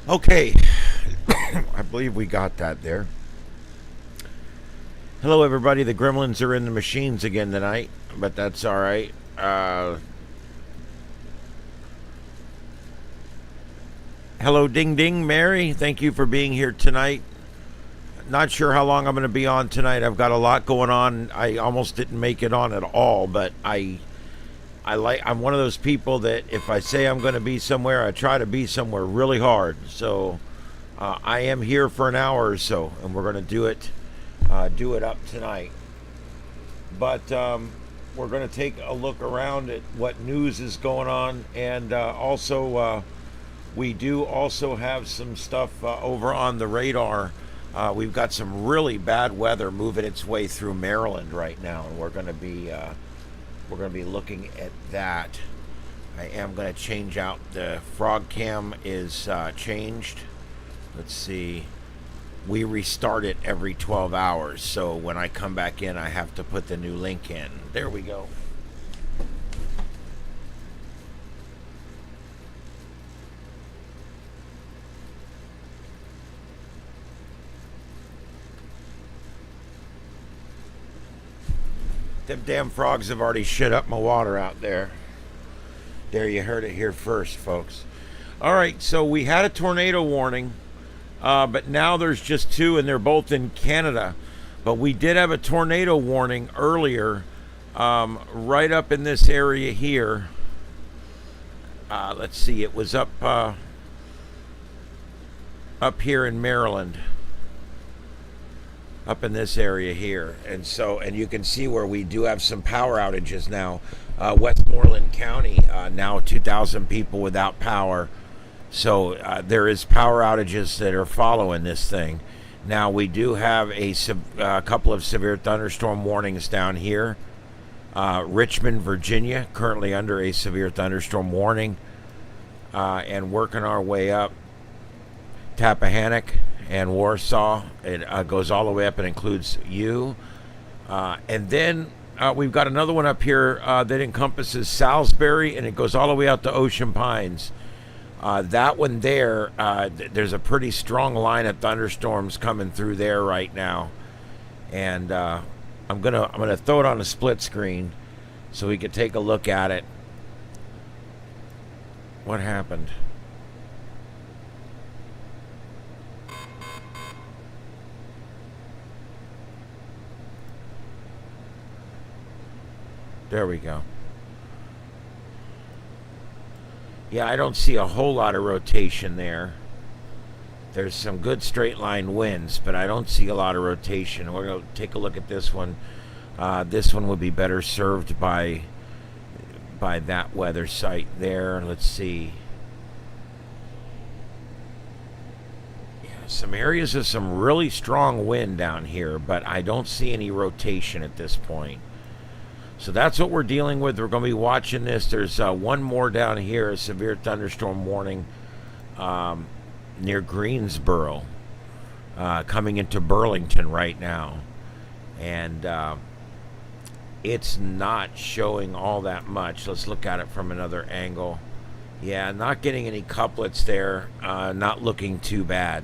Okay, I believe we got that there. Hello, everybody. The gremlins are in the machines again tonight, but that's all right. Hello, Ding Ding, Mary. Thank you for being here tonight. Not sure how long I'm going to be on tonight. I've got a lot going on. I almost didn't make it on at all, but I'm one of those people that if I say I'm going to be somewhere, I try to be somewhere really hard. So I am here for an hour or so, and we're going to do it up tonight. But we're going to take a look around at what news is going on, and also we do also have some stuff over on the radar. We've got some really bad weather moving its way through Maryland right now, and we're going to be looking at that. I am going to change out the frog cam is changed. Let's see. We restart it every 12 hours, so when I come back in, I have to put the new link in. There we go. Them damn frogs have already shit up my water out there. There, you heard it here first, folks. All right, so we had a tornado warning, but now there's just two, and they're both in Canada. But we did have a tornado warning earlier, right up in this area here. Let's see, it was up here in Maryland. Up in this area here, and you can see where we do have some power outages now. Westmoreland County, now 2,000 people without power, so there is power outages that are following this thing. Now we do have a couple of severe thunderstorm warnings down here. Richmond, Virginia, currently under a severe thunderstorm warning, and working our way up. Tappahannock and Warsaw, it goes all the way up and includes you. And then we've got another one up here that encompasses Salisbury, and it goes all the way out to Ocean Pines. That one there, there's a pretty strong line of thunderstorms coming through there right now. And I'm gonna throw it on a split screen so we can take a look at it. What happened? There we go. Yeah, I don't see a whole lot of rotation there. There's some good straight line winds, but I don't see a lot of rotation. We're going to take a look at this one. This one would be better served by that weather site there. Let's see. Yeah, some areas of some really strong wind down here, but I don't see any rotation at this point. So that's what we're dealing with. We're going to be watching this. There's one more down here, a severe thunderstorm warning near Greensboro, coming into Burlington right now. And it's not showing all that much. Let's look at it from another angle. Yeah, not getting any couplets there, not looking too bad.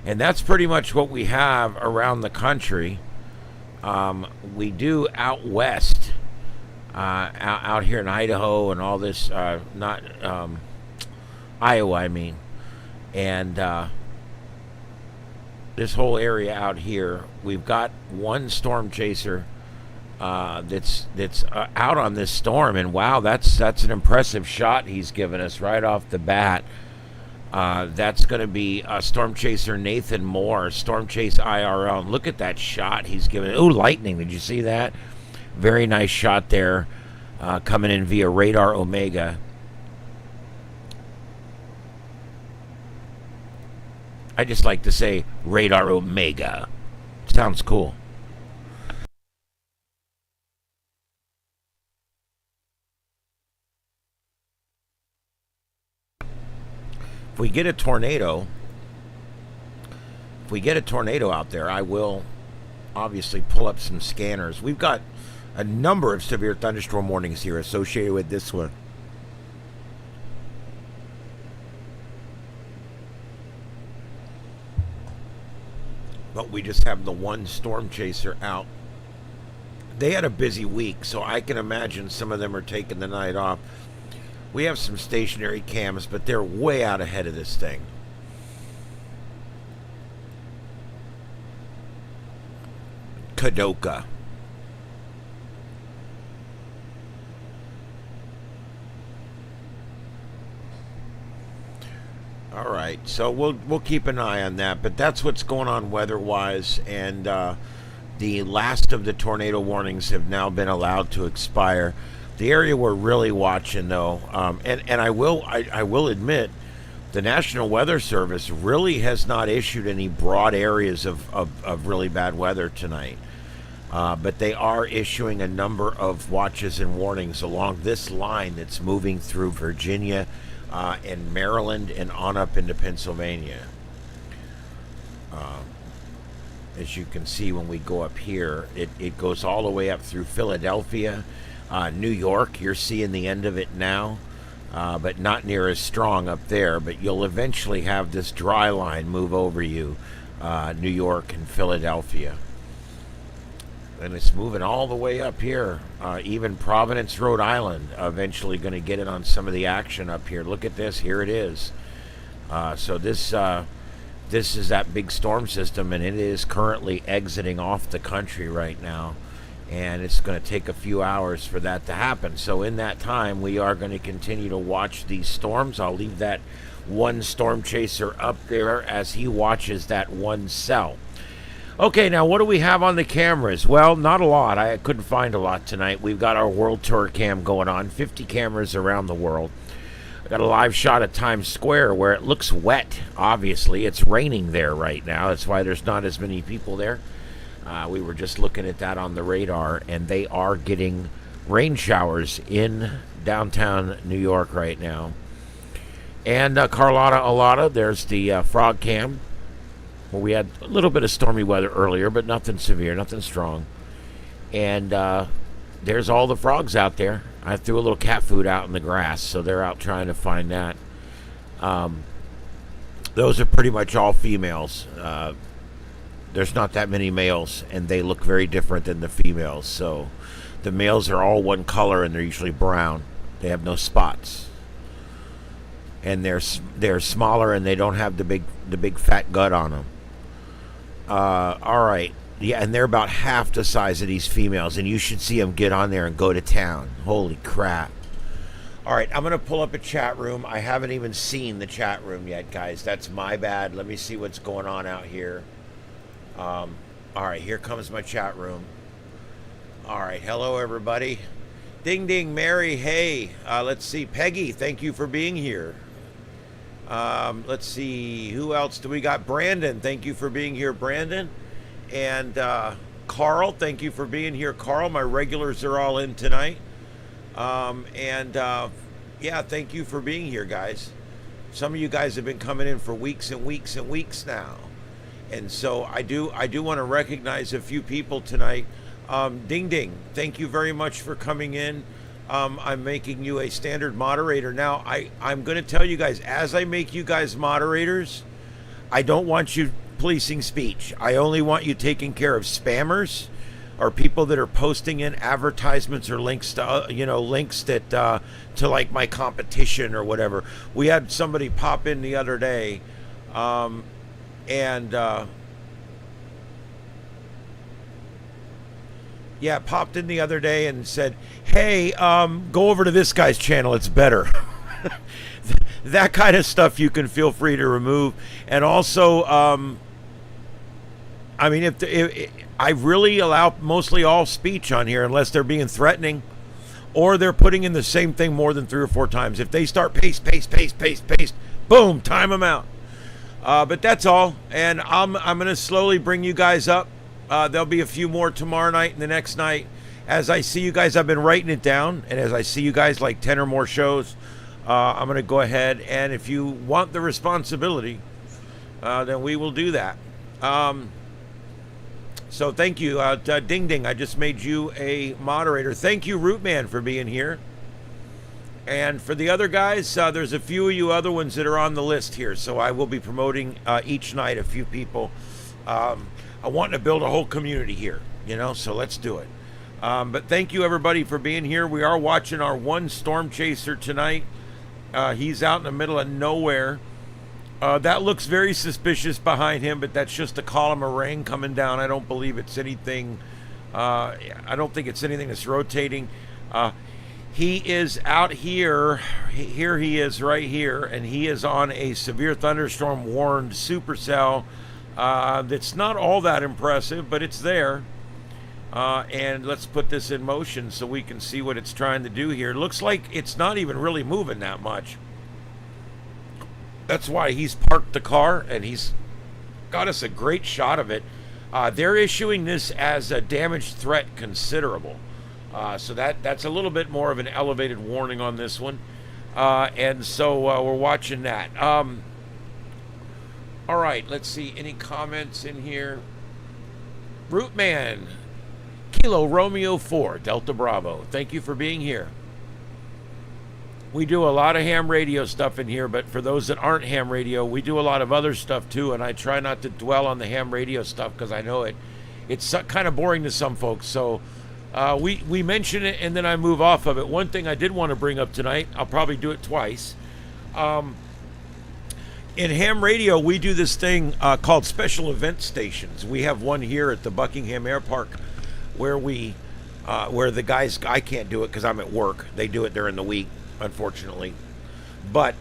And that's pretty much what we have around the country. We do out west. Out here in Idaho and all this, not Iowa, I mean, and this whole area out here, we've got one storm chaser that's out on this storm, and wow, that's an impressive shot he's given us right off the bat. That's going to be Storm Chaser Nathan Moore, Storm Chase IRL. And look at that shot he's given. Oh, lightning! Did you see that? Very nice shot there, coming in via radar Omega. I just like to say radar Omega. Sounds cool. If we get a tornado out there, I will obviously pull up some scanners. We've got a number of severe thunderstorm warnings here associated with this one. but we just have the one storm chaser out. They had a busy week, so I can imagine some of them are taking the night off. We have some stationary cams, but they're way out ahead of this thing. Kadoka. All right, so we'll keep an eye on that, but that's what's going on weather-wise, and the last of the tornado warnings have now been allowed to expire. The area we're really watching, though, and I will admit, the National Weather Service really has not issued any broad areas of really bad weather tonight. But they are issuing a number of watches and warnings along this line that's moving through Virginia and Maryland and on up into Pennsylvania. As you can see when we go up here, it goes all the way up through Philadelphia, New York. You're seeing the end of it now, but not near as strong up there. But you'll eventually have this dry line move over you, New York and Philadelphia. And it's moving all the way up here. Even Providence, Rhode Island, eventually going to get it on some of the action up here. Look at this. Here it is. So this is that big storm system, and it is currently exiting off the country right now. And it's going to take a few hours for that to happen. So in that time, we are going to continue to watch these storms. I'll leave that one storm chaser up there as he watches that one cell. Okay, now what do we have on the cameras? Well, not a lot. I couldn't find a lot tonight. We've got our world tour cam going on, 50 cameras around the world. I got a live shot of Times Square where it looks wet, obviously. It's raining there right now. That's why there's not as many people there. We were just looking at that on the radar, and they are getting rain showers in downtown New York right now. And Carlotta Alata, there's the frog cam. Well, we had a little bit of stormy weather earlier, but nothing severe, nothing strong. And there's all the frogs out there. I threw a little cat food out in the grass, so they're out trying to find that. Those are pretty much all females. There's not that many males, and they look very different than the females. So the males are all one color, and they're usually brown. They have no spots. And they're smaller, and they don't have the big fat gut on them. All right. Yeah, and they're about half the size of these females, and you should see them get on there and go to town. Holy crap. All right, I'm going to pull up a chat room. I haven't even seen the chat room yet, guys. That's my bad. Let me see what's going on out here. All right, here comes my chat room. All right, hello, everybody. Ding, ding, Mary, hey. Let's see, Peggy, thank you for being here. Let's see, who else do we got? Brandon, thank you for being here, Brandon. And Carl, thank you for being here, Carl. My regulars are all in tonight. Yeah, thank you for being here, guys. Some of you guys have been coming in for weeks and weeks and weeks now. And so I do want to recognize a few people tonight. Ding Ding, thank you very much for coming in. I'm making you a standard moderator. Now, I'm going to tell you guys, as I make you guys moderators, I don't want you policing speech. I only want you taking care of spammers or people that are posting in advertisements or links to, links that to like my competition or whatever. We had somebody pop in the other day, popped in the other day and said, hey, go over to this guy's channel, it's better. That kind of stuff you can feel free to remove. And also, I really allow mostly all speech on here unless they're being threatening or they're putting in the same thing more than 3 or 4 times. If they start paste, boom, time them out. But that's all. And I'm going to slowly bring you guys up. There'll be a few more tomorrow night and the next night. As I see you guys, I've been writing it down. And as I see you guys like 10 or more shows, I'm going to go ahead. And if you want the responsibility, then we will do that. So thank you. Ding Ding, I just made you a moderator. Thank you, Rootman, for being here. And for the other guys, there's a few of you other ones that are on the list here. So I will be promoting each night a few people I want to build a whole community here, so let's do it. But thank you, everybody, for being here. We are watching our one storm chaser tonight. He's out in the middle of nowhere. That looks very suspicious behind him, but that's just a column of rain coming down. I don't believe it's anything. I don't think it's anything that's rotating. He is out here. Here he is right here, and he is on a severe thunderstorm warned supercell. That's not all that impressive, but it's there. And let's put this in motion so we can see what it's trying to do here. It looks like it's not even really moving that much. That's why he's parked the car, and he's got us a great shot of it. They're issuing this as a damage threat considerable. So that's a little bit more of an elevated warning on this one. And so we're watching that. All right, let's see. Any comments in here? Rootman, Kilo Romeo 4, Delta Bravo. Thank you for being here. We do a lot of ham radio stuff in here, but for those that aren't ham radio, we do a lot of other stuff too, and I try not to dwell on the ham radio stuff because I know it's kind of boring to some folks. So we mention it and then I move off of it. One thing I did want to bring up tonight, I'll probably do it twice. In ham radio, we do this thing called special event stations. We have one here at the Buckingham Air Park where where the guys, I can't do it because I'm at work. They do it during the week, unfortunately. But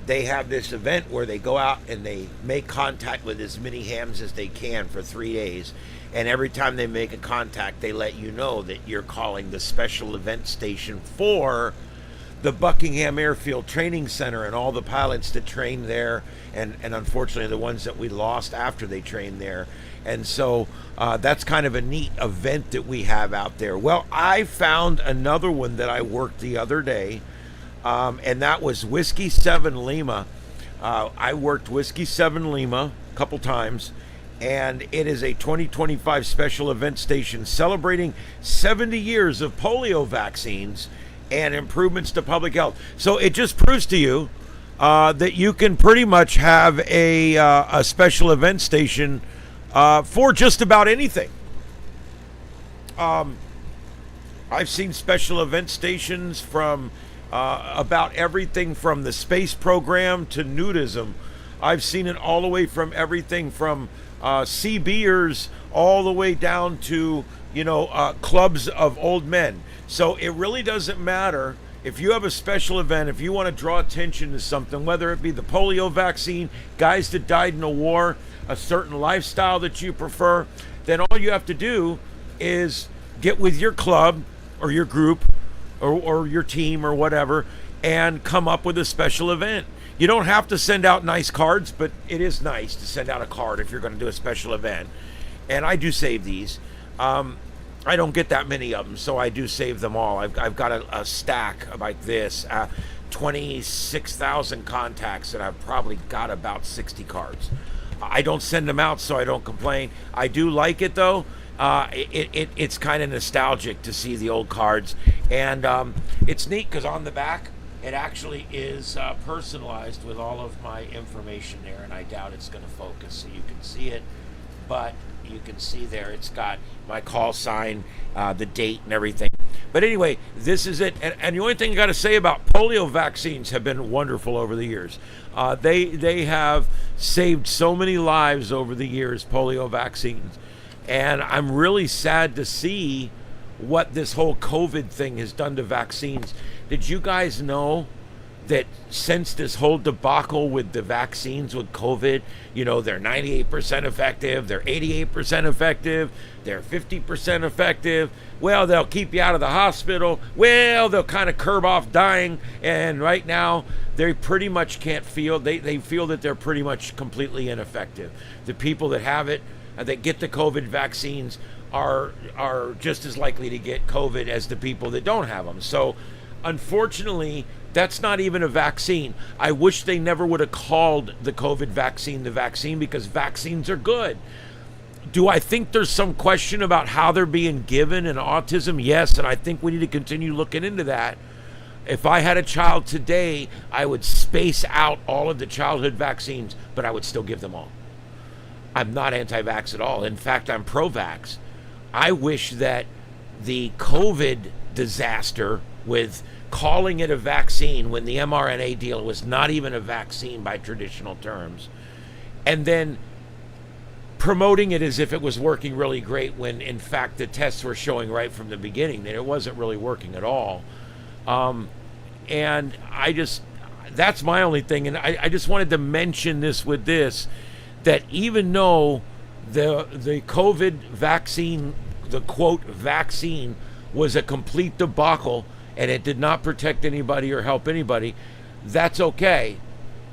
they have this event where they go out and they make contact with as many hams as they can for 3 days. And every time they make a contact, they let you know that you're calling the special event station for the Buckingham Airfield Training Center and all the pilots that train there, and unfortunately the ones that we lost after they trained there. And so that's kind of a neat event that we have out there. Well, I found another one that I worked the other day, and that was Whiskey 7 Lima. I worked Whiskey 7 Lima a couple times, and it is a 2025 special event station celebrating 70 years of polio vaccines and improvements to public health. So it just proves to you that you can pretty much have a special event station for just about anything. I've seen special event stations from about everything from the space program to nudism. I've seen it all the way from everything from CBers all the way down to clubs of old men. So it really doesn't matter if you have a special event, if you want to draw attention to something, whether it be the polio vaccine, guys that died in the war, a certain lifestyle that you prefer, then all you have to do is get with your club or your group or your team or whatever and come up with a special event. You don't have to send out nice cards, but it is nice to send out a card if you're going to do a special event. And I do save these. I don't get that many of them, so I do save them all. I've got a stack like this, 26,000 contacts, and I've probably got about 60 cards. I don't send them out, so I don't complain. I do like it, though. It's kind of nostalgic to see the old cards. And it's neat because on the back, it actually is personalized with all of my information there, and I doubt it's going to focus so you can see it. But you can see there it's got my call sign, the date and everything. But anyway, this is it. And the only thing I got to say about polio vaccines have been wonderful over the years. They have saved so many lives over the years, polio vaccines. And I'm really sad to see what this whole COVID thing has done to vaccines. Did you guys know that since this whole debacle with the vaccines with COVID, they're 98% effective, they're 88% effective, they're 50% effective, well, they'll keep you out of the hospital, well, they'll kind of curb off dying, and right now, they pretty much can't feel, they feel that they're pretty much completely ineffective. The people that have it, that get the COVID vaccines, are just as likely to get COVID as the people that don't have them. So, unfortunately, that's not even a vaccine. I wish they never would have called the COVID vaccine the vaccine, because vaccines are good. Do I think there's some question about how they're being given in autism? Yes, and I think we need to continue looking into that. If I had a child today, I would space out all of the childhood vaccines, but I would still give them all. I'm not anti-vax at all. In fact, I'm pro-vax. I wish that the COVID disaster with calling it a vaccine when the mRNA deal was not even a vaccine by traditional terms, and then promoting it as if it was working really great when in fact the tests were showing right from the beginning that it wasn't really working at all. And I just, that's my only thing. And I just wanted to mention this with this, that even though the COVID vaccine, the quote vaccine, was a complete debacle and it did not protect anybody or help anybody, that's okay.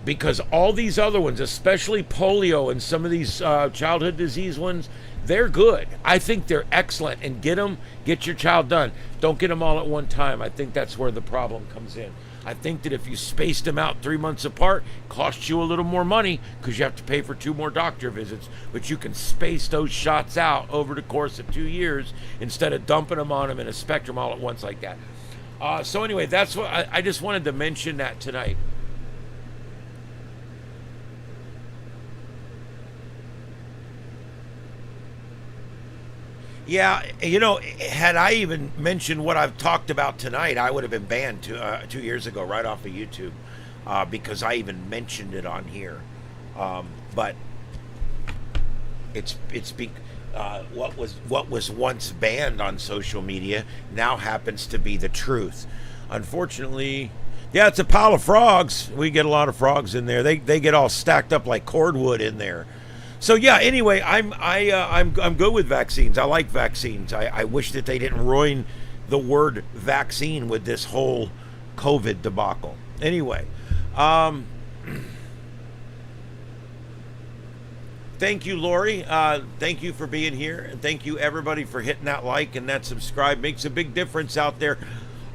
Because all these other ones, especially polio and some of these childhood disease ones, they're good. I think they're excellent. And get them, get your child done. Don't get them all at one time. I think that's where the problem comes in. I think that if you spaced them out 3 months apart, it costs you a little more money because you have to pay for 2 more doctor visits. But you can space those shots out over the course of 2 years instead of dumping them on them in a spectrum all at once like that. So anyway, that's what I just wanted to mention that tonight. Yeah, had I even mentioned what I've talked about tonight, I would have been banned 2 years ago, right off of YouTube, because I even mentioned it on here. But what was once banned on social media now happens to be the truth. Unfortunately, yeah, it's a pile of frogs. We get a lot of frogs in there. They get all stacked up like cordwood in there. So yeah. Anyway, I'm good with vaccines. I like vaccines. I wish that they didn't ruin the word vaccine with this whole COVID debacle. Anyway, um, thank you, Lori. Thank you for being here, and thank you everybody for hitting that like and that subscribe. Makes a big difference out there.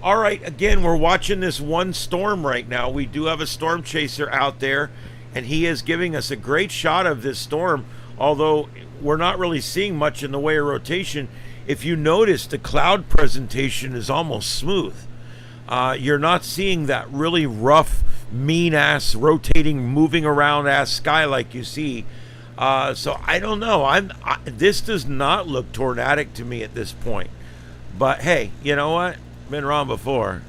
All right, again, we're watching this one storm right now. We do have a storm chaser out there, and he is giving us a great shot of this storm, although we're not really seeing much in the way of rotation. If you notice, the cloud presentation is almost smooth. You're not seeing that really rough, mean-ass, rotating, moving around ass sky like you see. So I don't know. This does not look tornadic to me at this point. But hey, you know what? Been wrong before.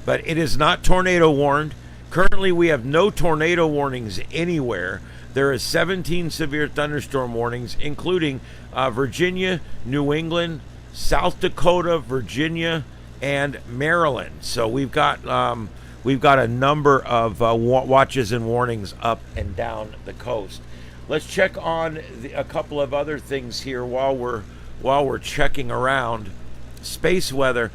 But it is not tornado warned. Currently, we have no tornado warnings anywhere. There is 17 severe thunderstorm warnings, including Virginia, New England, South Dakota, Virginia, and Maryland. So we've got a number of watches and warnings up and down the coast. Let's check on a couple of other things here while we're checking around. Space weather.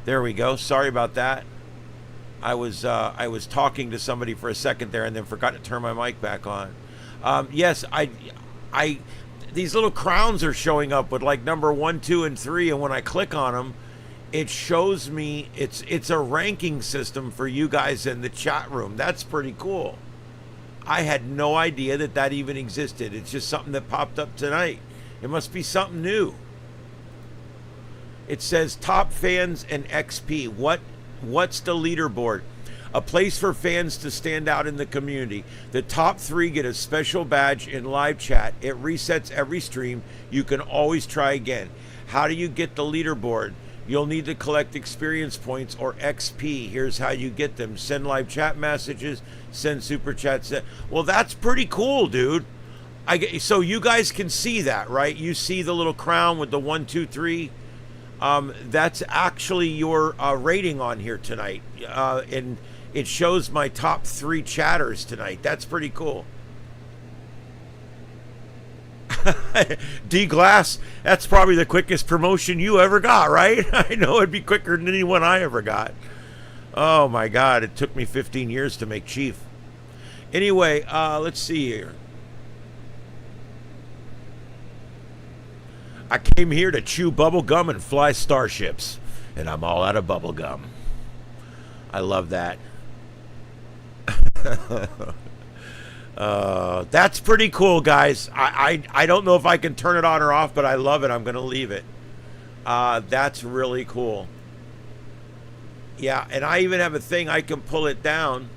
There we go. Sorry about that. I was talking to somebody for a second there and then forgot to turn my mic back on. Yes, I these little crowns are showing up with like number 1, 2, and 3, and when I click on them, it shows me it's a ranking system for you guys in the chat room. That's pretty cool. I had no idea that that even existed. It's just something that popped up tonight. It must be something new. It says top fans and XP. What's the leaderboard? A place for fans to stand out in the community. The top 3 get a special badge in live chat. It resets every stream. You can always try again. How do you get the leaderboard? You'll need to collect experience points or XP. Here's how you get them. Send live chat messages, send super chats. Well, that's pretty cool, dude. So you guys can see that, right? You see the little crown with the 1, 2, 3. That's actually your rating on here tonight. And it shows my top 3 chatters tonight. That's pretty cool. D Glass, that's probably the quickest promotion you ever got, right? I know it'd be quicker than anyone I ever got. Oh my God, it took me 15 years to make chief. Anyway, let's see here. I came here to chew bubble gum and fly starships, and I'm all out of bubble gum. I love that. That's pretty cool, guys. I don't know if I can turn it on or off, but I love it. I'm going to leave it. That's really cool. Yeah, and I even have a thing I can pull it down,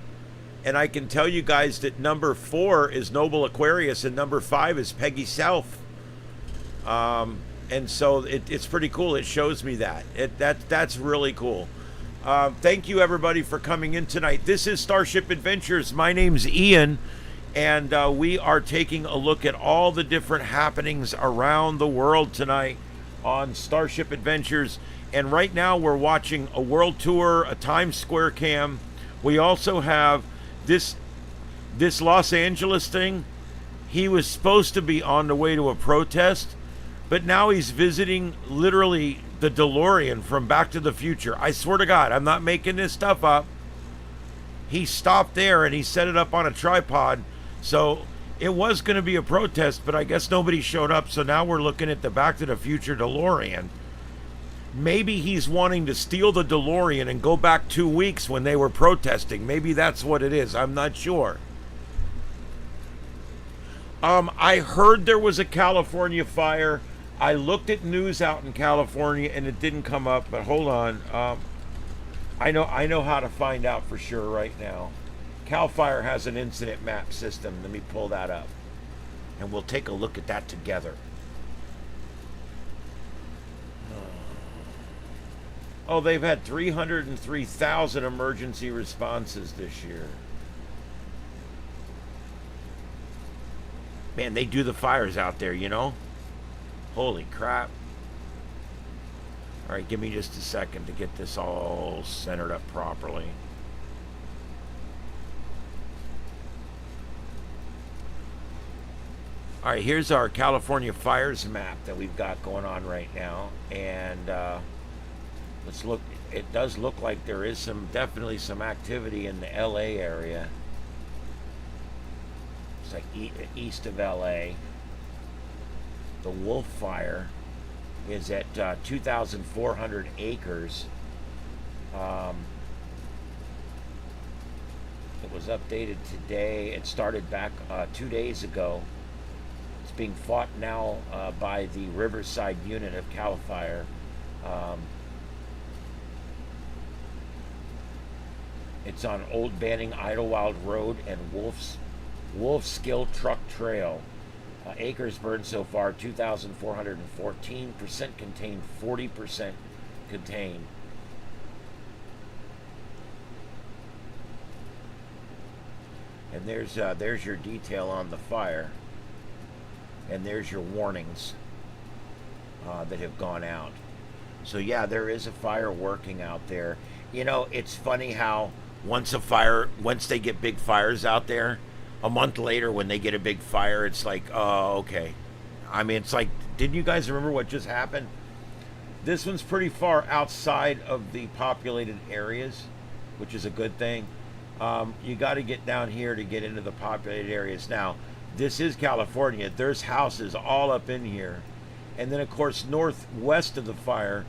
and I can tell you guys that number 4 is Noble Aquarius, and number 5 is Peggy South. And so it's pretty cool. It shows me that. That's really cool. Thank you, everybody, for coming in tonight. This is Starship Adventures. My name's Ian, and we are taking a look at all the different happenings around the world tonight on Starship Adventures. And right now we're watching a world tour, a Times Square cam. We also have this Los Angeles thing. He was supposed to be on the way to a protest, but now he's visiting literally the DeLorean from Back to the Future. I swear to God, I'm not making this stuff up. He stopped there and he set it up on a tripod. So it was going to be a protest, but I guess nobody showed up. So now we're looking at the Back to the Future DeLorean. Maybe he's wanting to steal the DeLorean and go back 2 weeks when they were protesting. Maybe that's what it is. I'm not sure. I heard there was a California fire. I looked at news out in California and it didn't come up, but hold on. I know how to find out for sure right now. Cal Fire has an incident map system. Let me pull that up, and we'll take a look at that together. Oh, they've had 303,000 emergency responses this year. Man, they do the fires out there, you know? Holy crap. All right, give me just a second to get this all centered up properly. All right, here's our California fires map that we've got going on right now. And let's look. It does look like there is definitely some activity in the LA area. It's like east of LA. The Wolf Fire is at 2,400 acres. It was updated today. It started back 2 days ago. It's being fought now by the Riverside unit of Cal Fire. It's on Old Banning Idlewild Road and Wolfskill Truck Trail. Acres burned so far, 2,414. Percent contained, 40% contained. And there's your detail on the fire. And there's your warnings that have gone out. So yeah, there is a fire working out there. You know, it's funny how once they get big fires out there, a month later when they get a big fire, it's like, oh, okay. I mean, it's like, didn't you guys remember what just happened? This one's pretty far outside of the populated areas, which is a good thing. You got to get down here to get into the populated areas. Now, this is California. There's houses all up in here. And then, of course, northwest of the fire,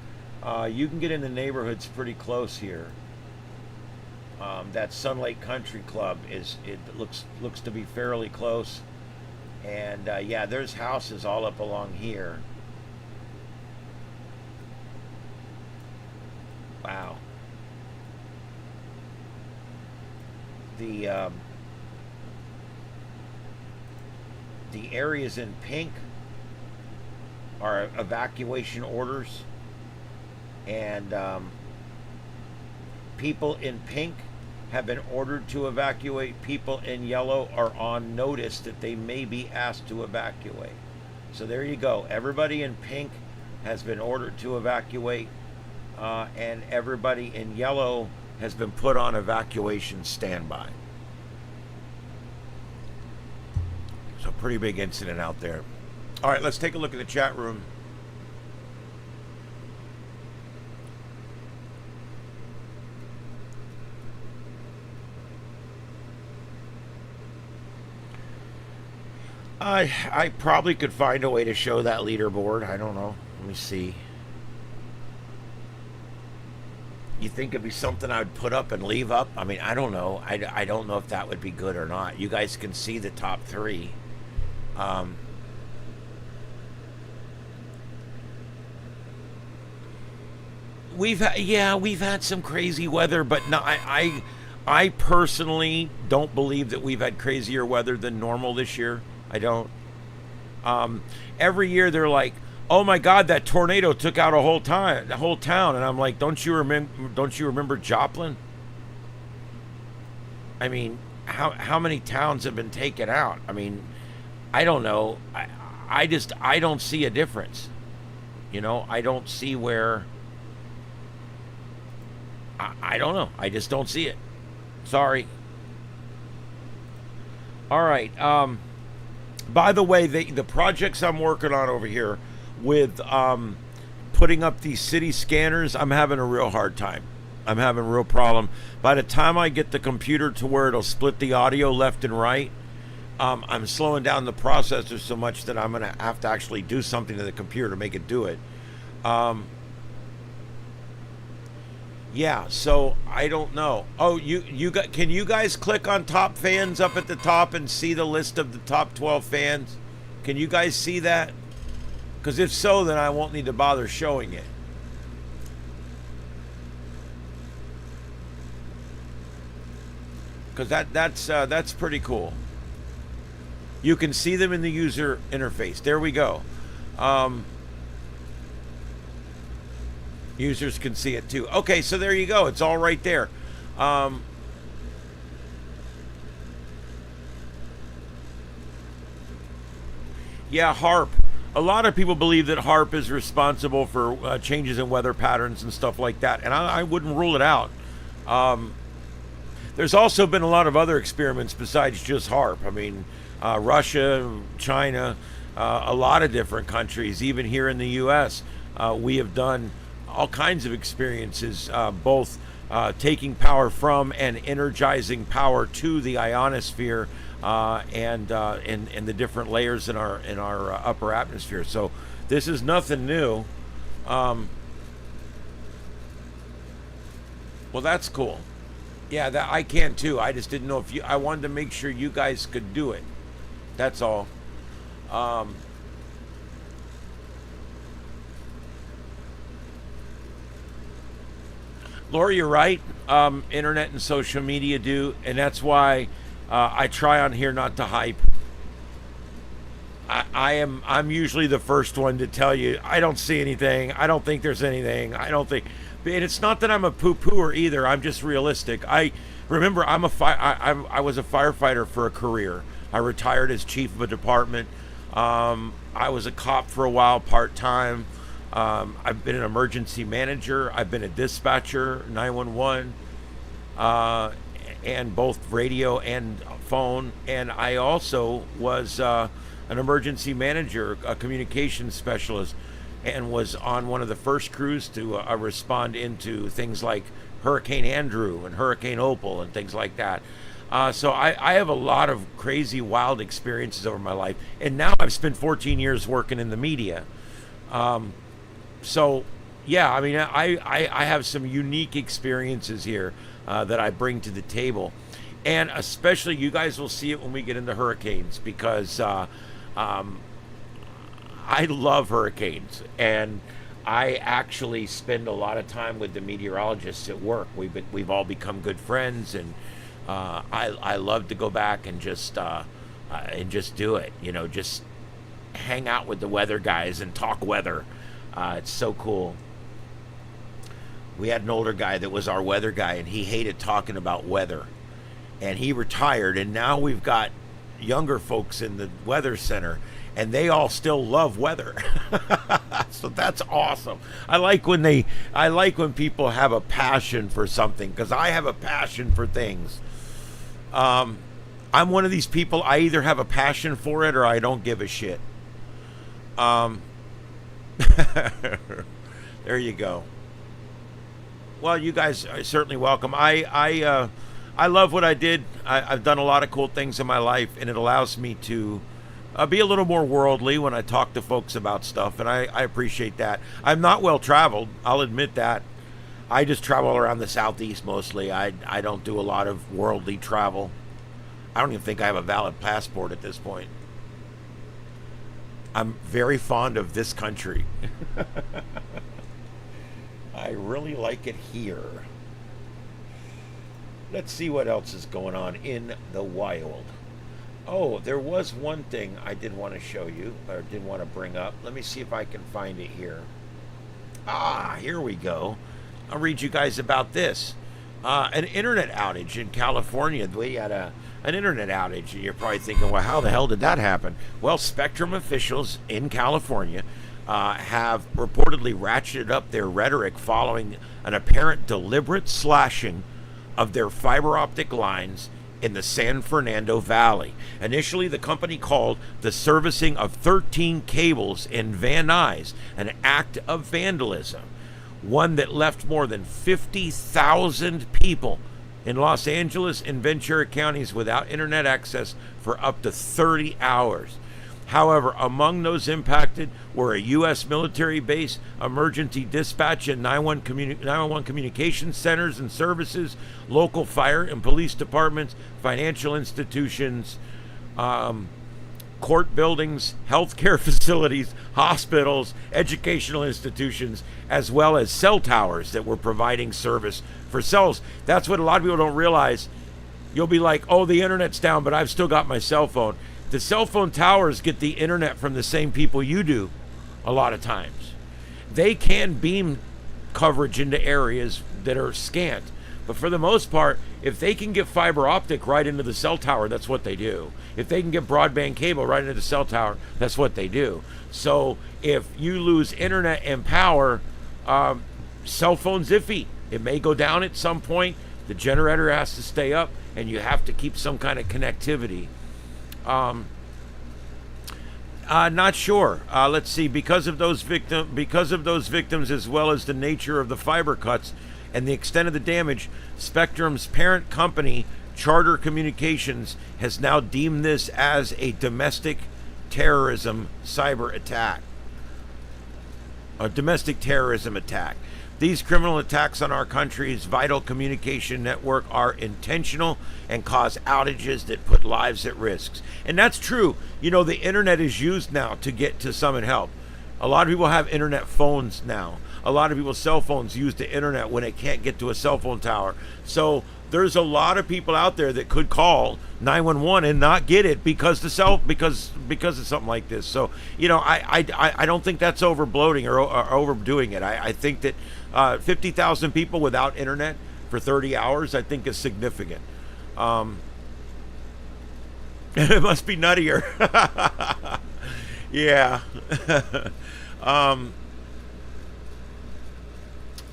you can get into neighborhoods pretty close here. That Sun Lake Country Club looks to be fairly close. And, yeah, there's houses all up along here. Wow. The areas in pink are evacuation orders, and people in pink have been ordered to evacuate. People in yellow are on notice that they may be asked to evacuate. So there you go. Everybody in pink has been ordered to evacuate, and everybody in yellow has been put on evacuation standby. So pretty big incident out there. All right, let's take a look at the chat room. I probably could find a way to show that leaderboard. I don't know. Let me see. You think it'd be something I would put up and leave up? I mean, I don't know. I don't know if that would be good or not. You guys can see the top three. We've had some crazy weather, but no, I personally don't believe that we've had crazier weather than normal this year. I don't. Every year they're like, "Oh my God, that tornado took out the whole town," and I'm like, "Don't you remember Joplin?" I mean, how many towns have been taken out? I mean, I don't know. I don't see a difference. You know, I don't see where. I don't know. I just don't see it. Sorry. All right. By the way, the projects I'm working on over here with putting up these city scanners, I'm having a real hard time. I'm having a real problem. By the time I get the computer to where it'll split the audio left and right, I'm slowing down the processor so much that I'm going to have to actually do something to the computer to make it do it. Yeah, so I don't know. Oh, can you guys click on top fans up at the top and see the list of the top 12 fans? Can you guys see that? Because if so, then I won't need to bother showing it. Because that's pretty cool. You can see them in the user interface. There we go. Users can see it too. Okay, so there you go. It's all right there. Yeah, HARP. A lot of people believe that HARP is responsible for changes in weather patterns and stuff like that, and I wouldn't rule it out. There's also been a lot of other experiments besides just HARP. I mean, Russia, China, a lot of different countries, even here in the U.S., we have done all kinds of experiences, both taking power from and energizing power to the ionosphere and the different layers in our upper atmosphere. So this is nothing new. Well, that's cool. Yeah, that I can too. I just didn't know if I wanted to make sure you guys could do it. That's all. Laura, you're right. Internet and social media do, and that's why I try on here not to hype. I'm usually the first one to tell you I don't see anything. I don't think there's anything. I don't think, and it's not that I'm a poo-pooer either. I'm just realistic. I remember I was a firefighter for a career. I retired as chief of a department. I was a cop for a while, part-time. I've been an emergency manager. I've been a dispatcher, 911, and both radio and phone. And I also was an emergency manager, a communications specialist. and was on one of the first crews to respond into things like Hurricane Andrew and Hurricane Opal and things like that. So I have a lot of crazy, wild experiences over my life. And now I've spent 14 years working in the media. So, yeah, I mean, I have some unique experiences here that I bring to the table. And especially you guys will see it when we get into hurricanes, because I love hurricanes. And I actually spend a lot of time with the meteorologists at work. We've all become good friends, and I love to go back and just do it. You know, just hang out with the weather guys and talk weather. It's so cool. We had an older guy that was our weather guy, and he hated talking about weather. And he retired, and now we've got younger folks in the weather center, and they all still love weather. So that's awesome. I like when people have a passion for something, because I have a passion for things. I'm one of these people, I either have a passion for it or I don't give a shit. There you go. Well, you guys are certainly welcome. I love what I did. I've done a lot of cool things in my life, and it allows me to be a little more worldly when I talk to folks about stuff, and I appreciate that. I'm not well traveled, I'll admit that. I just travel around the Southeast mostly. I don't do a lot of worldly travel. I don't even think I have a valid passport at this point. I'm very fond of this country. I really like it here. Let's see what else is going on in the wild. Oh, there was one thing I did want to show you, or did want to bring up. Let me see if I can find it here. Ah, here we go. I'll read you guys about this. An internet outage in California. We had an internet outage, and you're probably thinking, well, how the hell did that happen? Well, Spectrum officials in California have reportedly ratcheted up their rhetoric following an apparent deliberate slashing of their fiber optic lines in the San Fernando Valley. Initially, the company called the servicing of 13 cables in Van Nuys an act of vandalism, one that left more than 50,000 people in Los Angeles and Ventura counties without internet access for up to 30 hours. However, among those impacted were a U.S. military base, emergency dispatch and 911 communication centers and services, local fire and police departments, financial institutions, court buildings, healthcare facilities, hospitals, educational institutions, as well as cell towers that were providing service for cells. That's what a lot of people don't realize. You'll be like, oh, the internet's down, but I've still got my cell phone. The cell phone towers get the internet from the same people you do a lot of times. They can beam coverage into areas that are scant, but for the most part, if they can get fiber optic right into the cell tower, that's what they do. If they can get broadband cable right into the cell tower, that's what they do. So if you lose internet and power, cell phone's iffy. It may go down at some point. The generator has to stay up, and you have to keep some kind of connectivity. Not sure. Let's see. Because of those victims, as well as the nature of the fiber cuts and the extent of the damage, Spectrum's parent company, Charter Communications, has now deemed this as a domestic terrorism cyber attack. A domestic terrorism attack. These criminal attacks on our country's vital communication network are intentional and cause outages that put lives at risk. And that's true. You know, the internet is used now to get to some and help. A lot of people have internet phones now. A lot of people's cell phones use the internet when it can't get to a cell phone tower. So there's a lot of people out there that could call 911 and not get it because of something like this. So, you know, I don't think that's overbloating or overdoing it. I think that 50,000 people without internet for 30 hours, I think is significant. It must be nuttier. Yeah.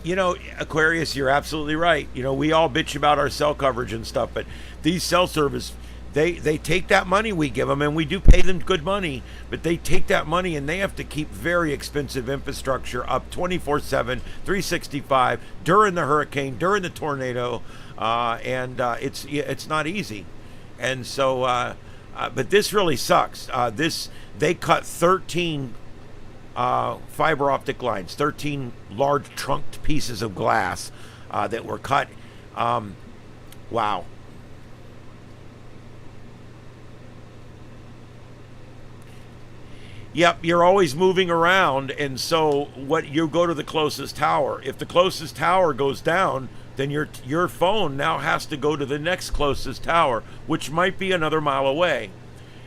You know, Aquarius, you're absolutely right. You know, we all bitch about our cell coverage and stuff, but these cell service, They take that money we give them, and we do pay them good money, but they take that money and they have to keep very expensive infrastructure up 24/7, 365 during the hurricane, during the tornado, and it's not easy. And so, but this really sucks. They cut 13 fiber optic lines, 13 large trunked pieces of glass that were cut. Wow. Yep, you're always moving around, and so what you go to the closest tower. If the closest tower goes down, then your phone now has to go to the next closest tower, which might be another mile away.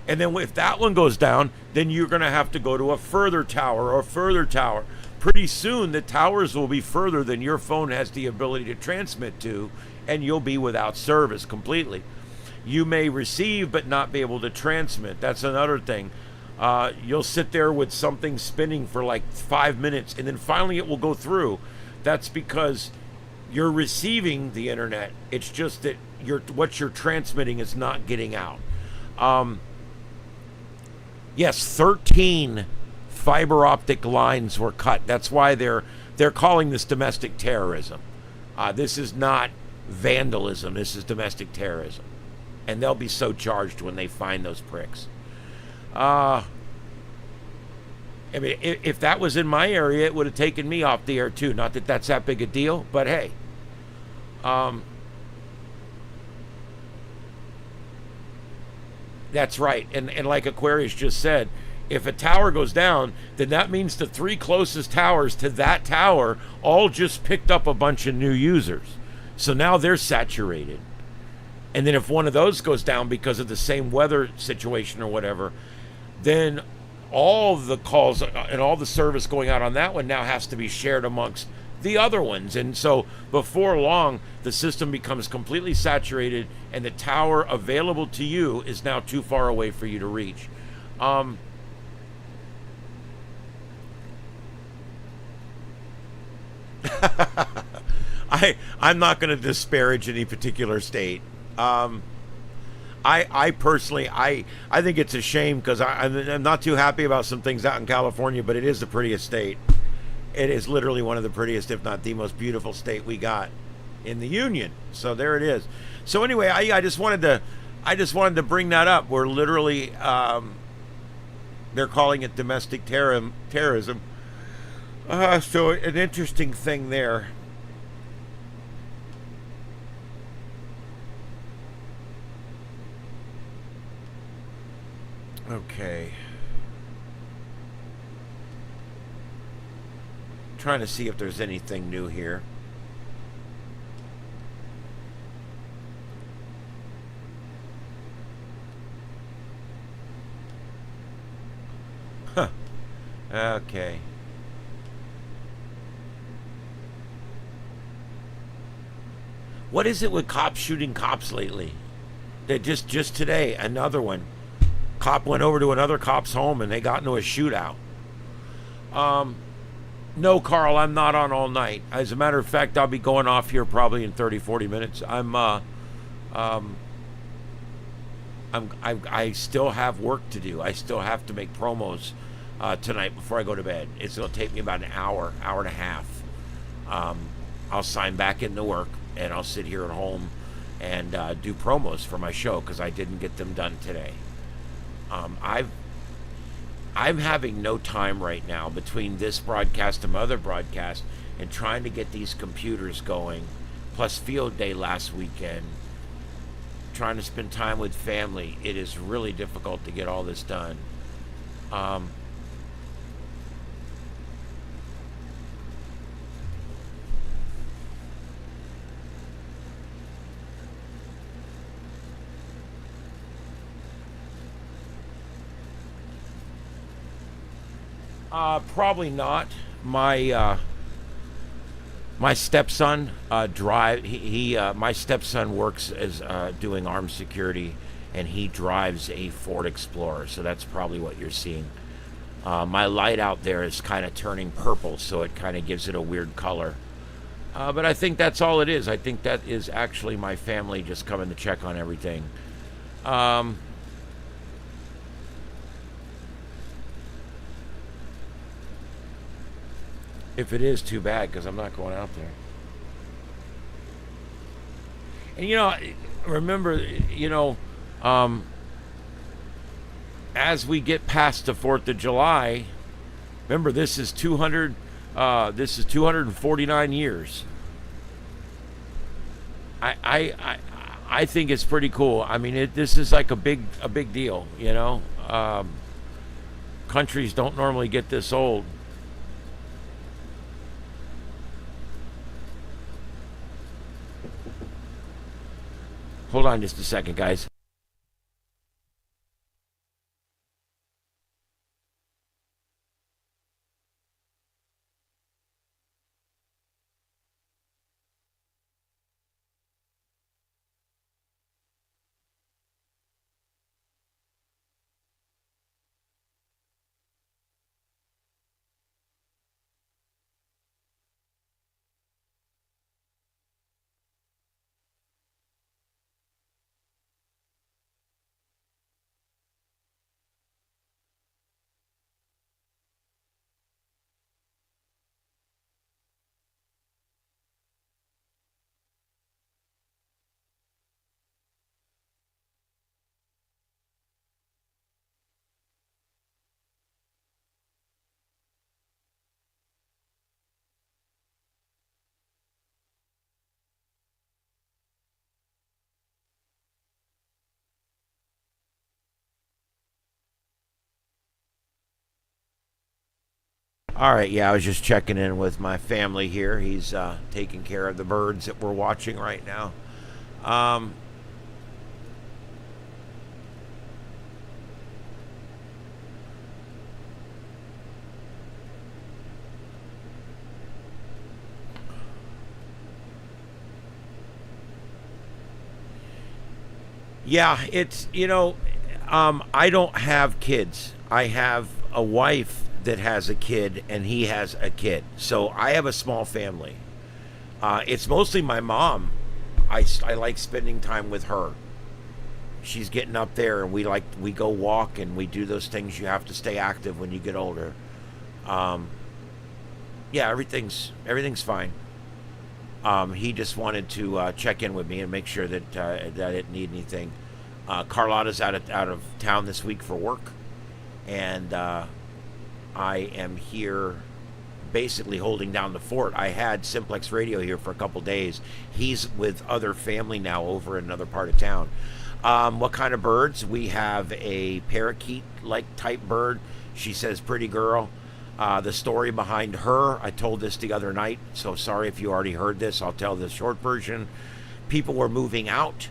And then if that one goes down, then you're going to have to go to a further tower or a further tower. Pretty soon, the towers will be further than your phone has the ability to transmit to, and you'll be without service completely. You may receive but not be able to transmit. That's another thing. You'll sit there with something spinning for like 5 minutes, and then finally it will go through. That's because you're receiving the internet. It's just that what you're transmitting is not getting out. Yes, 13 fiber optic lines were cut. That's why they're calling this domestic terrorism. This is not vandalism. This is domestic terrorism, and they'll be so charged when they find those pricks. I mean, if that was in my area, it would have taken me off the air too. Not that that's that big a deal, but hey. That's right. And like Aquarius just said, if a tower goes down, then that means the 3 closest towers to that tower all just picked up a bunch of new users. So now they're saturated. And then if one of those goes down because of the same weather situation or whatever, then all the calls and all the service going out on that one now has to be shared amongst the other ones. And so before long, the system becomes completely saturated, and the tower available to you is now too far away for you to reach. I'm not going to disparage any particular state. I personally, I think it's a shame, because I'm not too happy about some things out in California, but it is the prettiest state. It is literally one of the prettiest, if not the most beautiful state we got in the Union. So there it is. So anyway, I just wanted to bring that up. We're literally, they're calling it domestic terrorism. So an interesting thing there. Okay. Trying to see if there's anything new here. Huh. Okay. What is it with cops shooting cops lately? They just today, another one. Cop went over to another cop's home and they got into a shootout. No, Carl, I'm not on all night. As a matter of fact, I'll be going off here probably in 30-40 minutes. I still have work to do. I still have to make promos tonight before I go to bed. It's going to take me about an hour and a half. I'll sign back into work, and I'll sit here at home and do promos for my show, because I didn't get them done today. I'm having no time right now between this broadcast and my other broadcast, and trying to get these computers going, plus field day last weekend, trying to spend time with family. It is really difficult to get all this done. Probably not. My stepson my stepson works as doing armed security, and he drives a Ford Explorer, so that's probably what you're seeing. My light out there is kind of turning purple, so it kind of gives it a weird color. But I think that's all it is. I think that is actually my family just coming to check on everything. Um, if it is, too bad, because I'm not going out there. And remember, um, as we get past the 4th of July, remember this is 200. This is 249 years. I think it's pretty cool. I mean, this is like a big deal. Countries don't normally get this old. Hold on just a second, guys. All right, yeah, I was just checking in with my family here. He's taking care of the birds that we're watching right now. Um, yeah, I don't have kids. I have a wife that has a kid, and he has a kid. So I have a small family. It's mostly my mom. I like spending time with her. She's getting up there, and we go walk, and we do those things you have to stay active when you get older. Um, yeah, everything's fine. He just wanted to check in with me and make sure that I didn't need anything. Carlotta's out of town this week for work, and I am here basically holding down the fort. I had Simplex Radio here for a couple days. He's with other family now over in another part of town. What kind of birds? We have a parakeet-like type bird. She says, pretty girl. The story behind her, I told this the other night, so sorry if you already heard this. I'll tell the short version. People were moving out.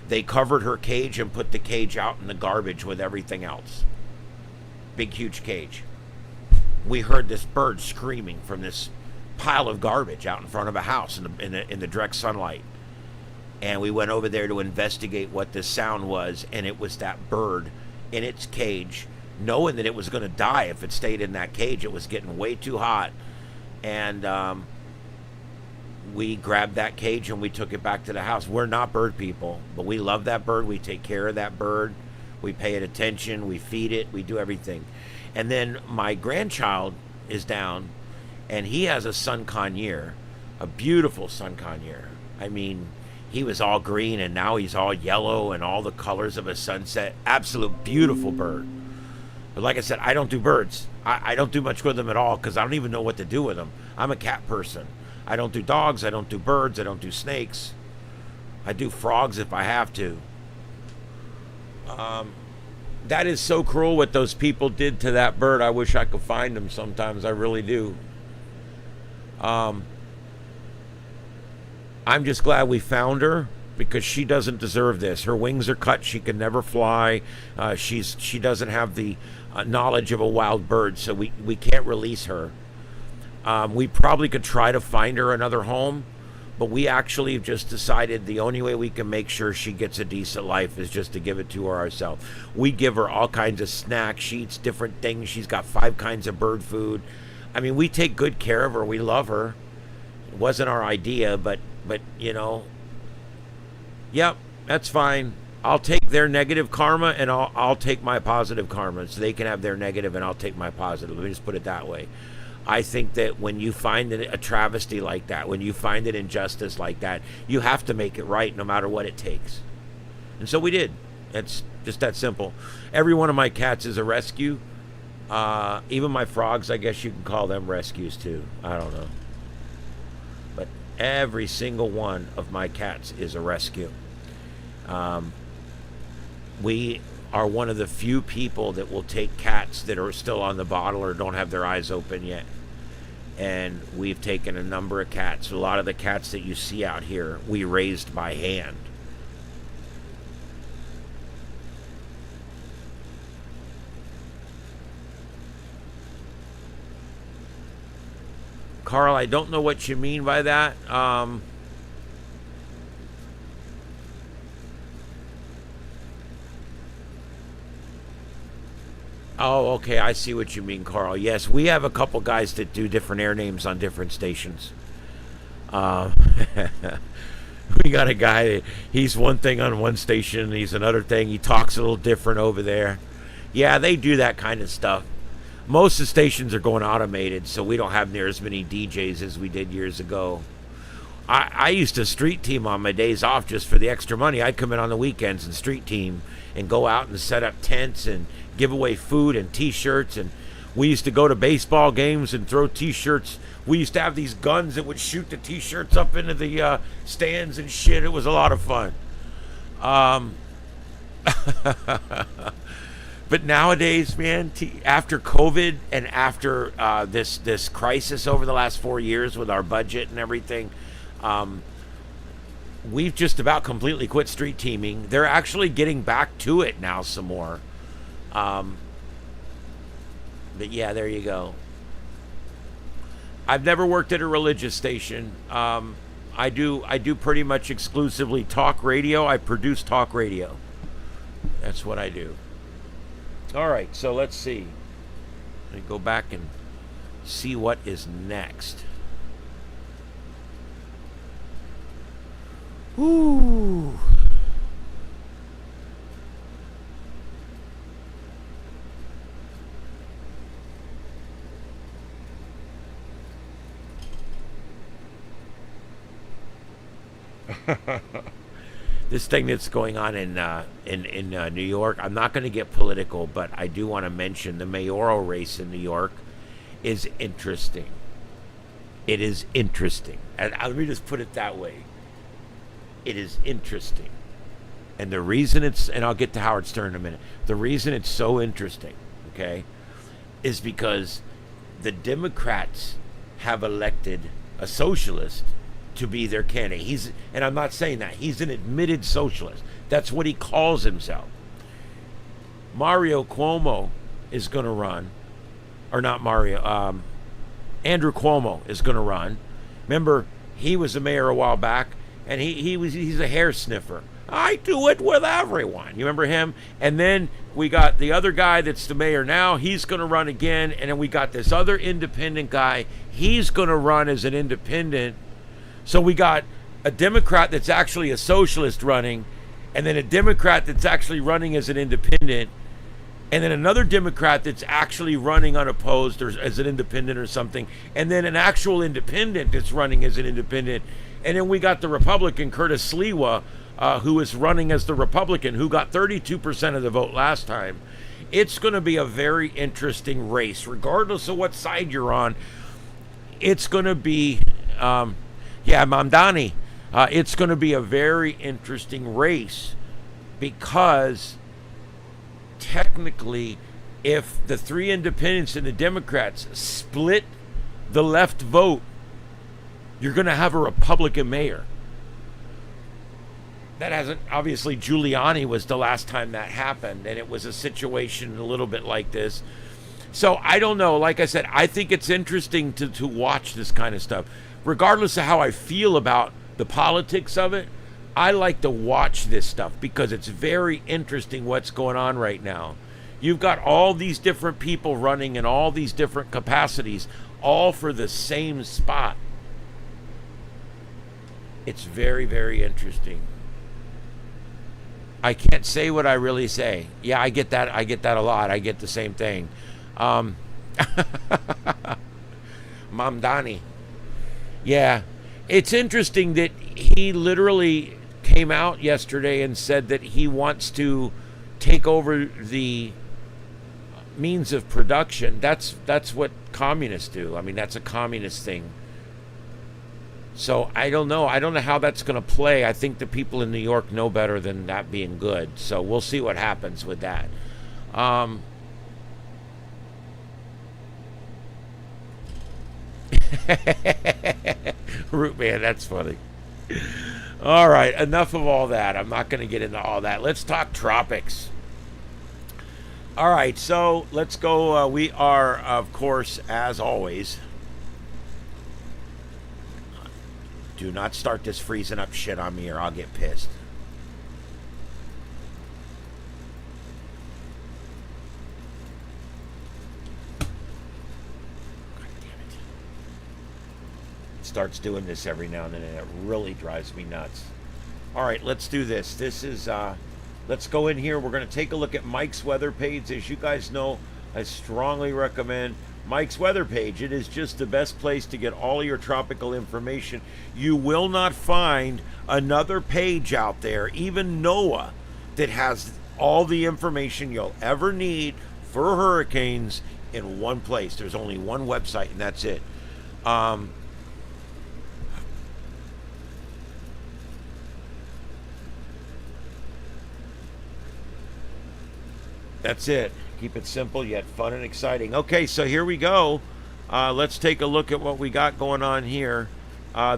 They covered her cage and put the cage out in the garbage with everything else. Big, huge cage. We heard this bird screaming from this pile of garbage out in front of a house in the direct sunlight. And we went over there to investigate what this sound was, and it was that bird in its cage, knowing that it was going to die if it stayed in that cage. It was getting way too hot. And we grabbed that cage and we took it back to the house. We're not bird people, but we love that bird. We take care of that bird. We pay it attention. We feed it. We do everything. And then my grandchild is down, and he has a sun conure, a beautiful sun conure. I mean, he was all green, and now he's all yellow and all the colors of a sunset. Absolute beautiful bird. But like I said, I don't do birds. I don't do much with them at all because I don't even know what to do with them. I'm a cat person. I don't do dogs. I don't do birds. I don't do snakes. I do frogs if I have to. That is so cruel what those people did to that bird. I wish I could find them sometimes. I really do. I'm just glad we found her because she doesn't deserve this. Her wings are cut. She can never fly. She doesn't have the knowledge of a wild bird, so we can't release her. We probably could try to find her another home, but we actually have just decided the only way we can make sure she gets a decent life is just to give it to her ourselves. We give her all kinds of snacks. She eats different things. She's got 5 kinds of bird food. I mean, we take good care of her. We love her. It wasn't our idea, but yep, that's fine. I'll take their negative karma and I'll take my positive karma. So they can have their negative and I'll take my positive. Let me just put it that way. I think that when you find a travesty like that, when you find an injustice like that, you have to make it right no matter what it takes. And so we did. It's just that simple. Every one of my cats is a rescue. Even my frogs, I guess you can call them rescues too. I don't know. But every single one of my cats is a rescue. We are one of the few people that will take cats that are still on the bottle or don't have their eyes open yet. And we've taken a number of cats. A lot of the cats that you see out here, we raised by hand. Carl, I don't know what you mean by that. Oh, okay. I see what you mean, Carl. Yes, we have a couple guys that do different air names on different stations. Uh, we got a guy, he's one thing on one station, he's another thing. He talks a little different over there. Yeah, they do that kind of stuff. Most of the stations are going automated, so we don't have near as many DJs as we did years ago. I used to street team on my days off just for the extra money. I'd come in on the weekends and street team and go out and set up tents and give away food and T-shirts. And we used to go to baseball games and throw T-shirts. We used to have these guns that would shoot the T-shirts up into the stands and shit. It was a lot of fun. But nowadays, man, after COVID and after this crisis over the last 4 years with our budget and everything, we've just about completely quit street teaming. They're actually getting back to it now some more. But yeah, there you go. I've never worked at a religious station. I do pretty much exclusively talk radio. I produce talk radio. That's what I do. All right, so let's see. Let me go back and see what is next. Ooh. This thing that's going on in New York, I'm not going to get political, but I do want to mention the mayoral race in New York is interesting. It is interesting. And let me just put it that way. It is interesting. And the reason and I'll get to Howard Stern in a minute. The reason it's so interesting, okay, is because the Democrats have elected a socialist to be their candidate. And I'm not saying that. He's an admitted socialist. That's what he calls himself. Mario Cuomo is going to run. Or not Mario. Andrew Cuomo is going to run. Remember, he was the mayor a while back, and he's a hair sniffer. I do it with everyone. You remember him? And then we got the other guy that's the mayor now. He's going to run again. And then we got this other independent guy. He's going to run as an independent. So we got a Democrat that's actually a socialist running, and then a Democrat that's actually running as an independent, and then another Democrat that's actually running unopposed or as an independent or something, and then an actual independent that's running as an independent. And then we got the Republican, Curtis Sliwa, who is running as the Republican, who got 32% of the vote last time. It's going to be a very interesting race, regardless of what side you're on. It's going to be... yeah, Mamdani, it's going to be a very interesting race because technically, if the three independents and the Democrats split the left vote, you're going to have a Republican mayor. That hasn't, obviously, Giuliani was the last time that happened, and it was a situation a little bit like this. So I don't know. Like I said, I think it's interesting to watch this kind of stuff. Regardless of how I feel about the politics of it, I like to watch this stuff because it's very interesting what's going on right now. You've got all these different people running in all these different capacities, all for the same spot. It's very, very interesting. I can't say what I really say. Yeah, I get that. I get that a lot. I get the same thing. Um, Mamdani. Yeah. It's interesting that he literally came out yesterday and said that he wants to take over the means of production. That's what communists do. I mean, that's a communist thing. So I don't know. I don't know how that's going to play. I think the people in New York know better than that being good. So we'll see what happens with that. Root man, that's funny. All right, enough of all that. I'm not going to get into all that. Let's talk tropics. All right, so let's go. We are, of course, as always. Do not start this freezing up shit on me or I'll get pissed. God damn it. It starts doing this every now and then and it really drives me nuts. All right, let's do this. This is, let's go in here. We're going to take a look at Mike's weather page. As you guys know, I strongly recommend Mike's weather page. It is just the best place to get all of your tropical information. You will not find another page out there, even NOAA, that has all the information you'll ever need for hurricanes in one place. There's only one website, and that's it. That's it. Keep it simple yet fun and exciting. Okay, so here we go. Let's take a look at what we got going on here.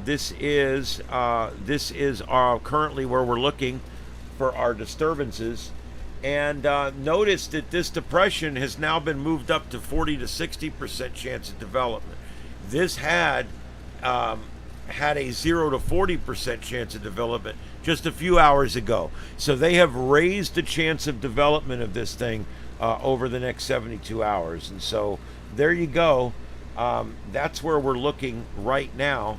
This is currently where we're looking for our disturbances. And notice that this depression has now been moved up to 40 to 60% chance of development. This had a 0 to 40% chance of development just a few hours ago. So they have raised the chance of development of this thing over the next 72 hours. And so there you go. That's where we're looking right now.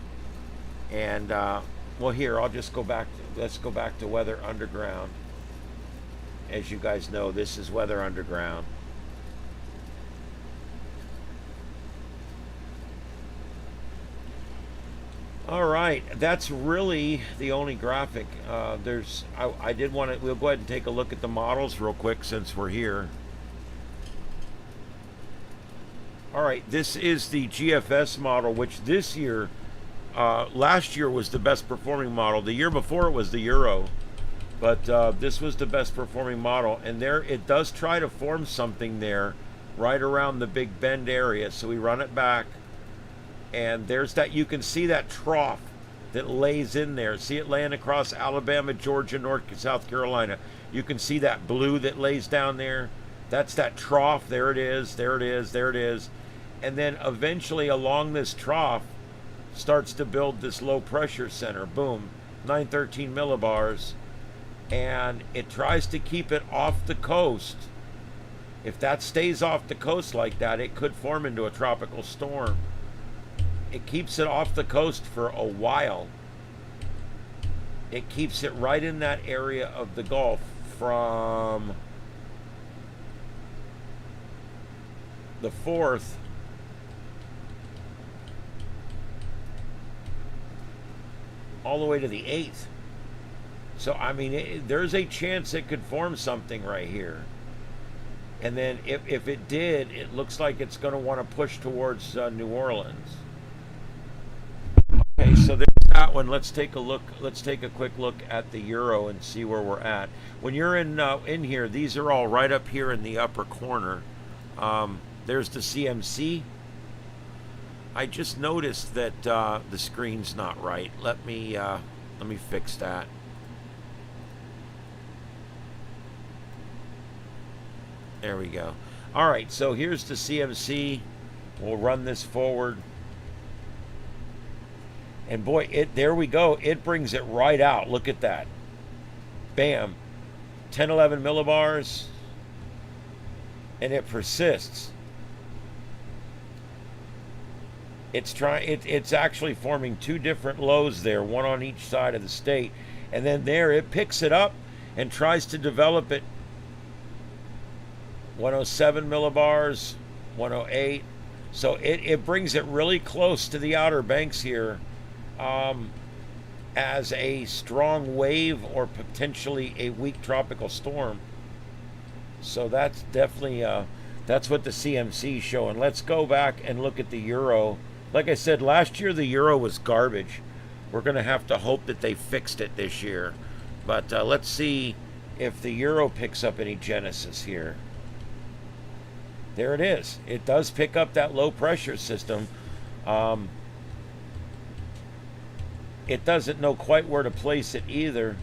And well, here, I'll just go back. Let's go back to Weather Underground. As you guys know, this is Weather Underground. All right, that's really the only graphic. I did want to. We'll go ahead and take a look at the models real quick since we're here. All right, this is the GFS model, which this year, last year was the best performing model. The year before it was the Euro, but this was the best performing model. And there, it does try to form something there, right around the Big Bend area. So we run it back, and there's that. You can see that trough that lays in there. See it laying across Alabama, Georgia, South Carolina. You can see that blue that lays down there. That's that trough. There it is. There it is. There it is. And then eventually along this trough starts to build this low pressure center. Boom, 913 millibars. And it tries to keep it off the coast. If that stays off the coast like that, it could form into a tropical storm. It keeps it off the coast for a while. It keeps it right in that area of the Gulf from the 4th all the way to the 8th. So, I mean, there's a chance it could form something right here. And then if it did, it looks like it's going to want to push towards New Orleans. Okay, so there's that one. Let's take a look. Let's take a quick look at the Euro and see where we're at. When you're in here, these are all right up here in the upper corner. There's the CMC. I just noticed that the screen's not right. Let me fix that. There we go. All right, so here's the CMC. We'll run this forward. And boy, there we go. It brings it right out. Look at that. Bam. 10, 11 millibars. And it persists. It's actually forming two different lows there, one on each side of the state. And then there, it picks it up and tries to develop it. 107 millibars, 108. So it brings it really close to the Outer Banks here, as a strong wave or potentially a weak tropical storm. So that's definitely that's what the CMC is showing. Let's go back and look at the Euro. Like I said, last year the Euro was garbage. We're going to have to hope that they fixed it this year. But let's see if the Euro picks up any genesis here. There it is. It does pick up that low pressure system. It doesn't know quite where to place it either,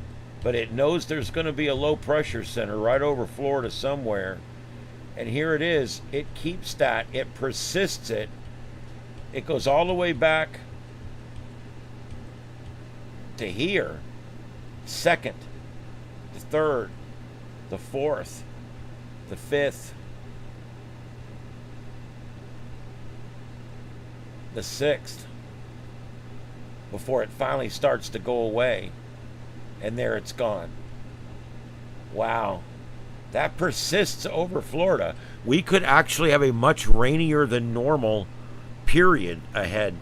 but it knows there's going to be a low pressure center right over Florida somewhere. And here it is. It keeps that. It persists it. It goes all the way back to here. Second, the third, the fourth, the fifth, the sixth, before it finally starts to go away. And there it's gone. Wow. That persists over Florida. We could actually have a much rainier than normal period ahead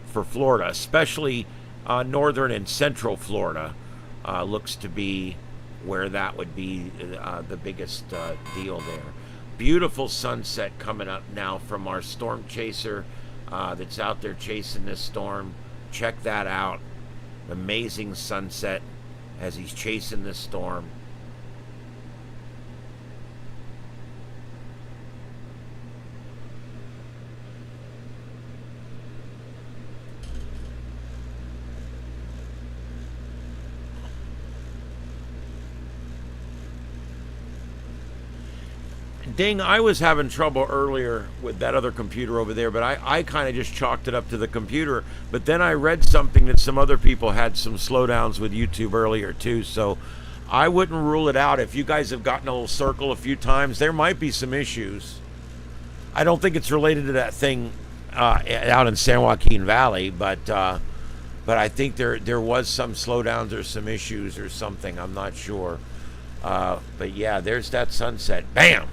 for Florida, especially northern and central Florida. Looks to be where that would be the biggest deal there. Beautiful sunset coming up now from our storm chaser that's out there chasing this storm. Check that out. Amazing sunset as he's chasing this storm. Ding, I was having trouble earlier with that other computer over there, but I kind of just chalked it up to the computer. But then I read something that some other people had some slowdowns with YouTube earlier too, so I wouldn't rule it out. If you guys have gotten a little circle a few times, there might be some issues. I don't think it's related to that thing out in San Joaquin Valley, but I think there was some slowdowns or some issues or something. I'm not sure. But yeah, there's that sunset. Bam!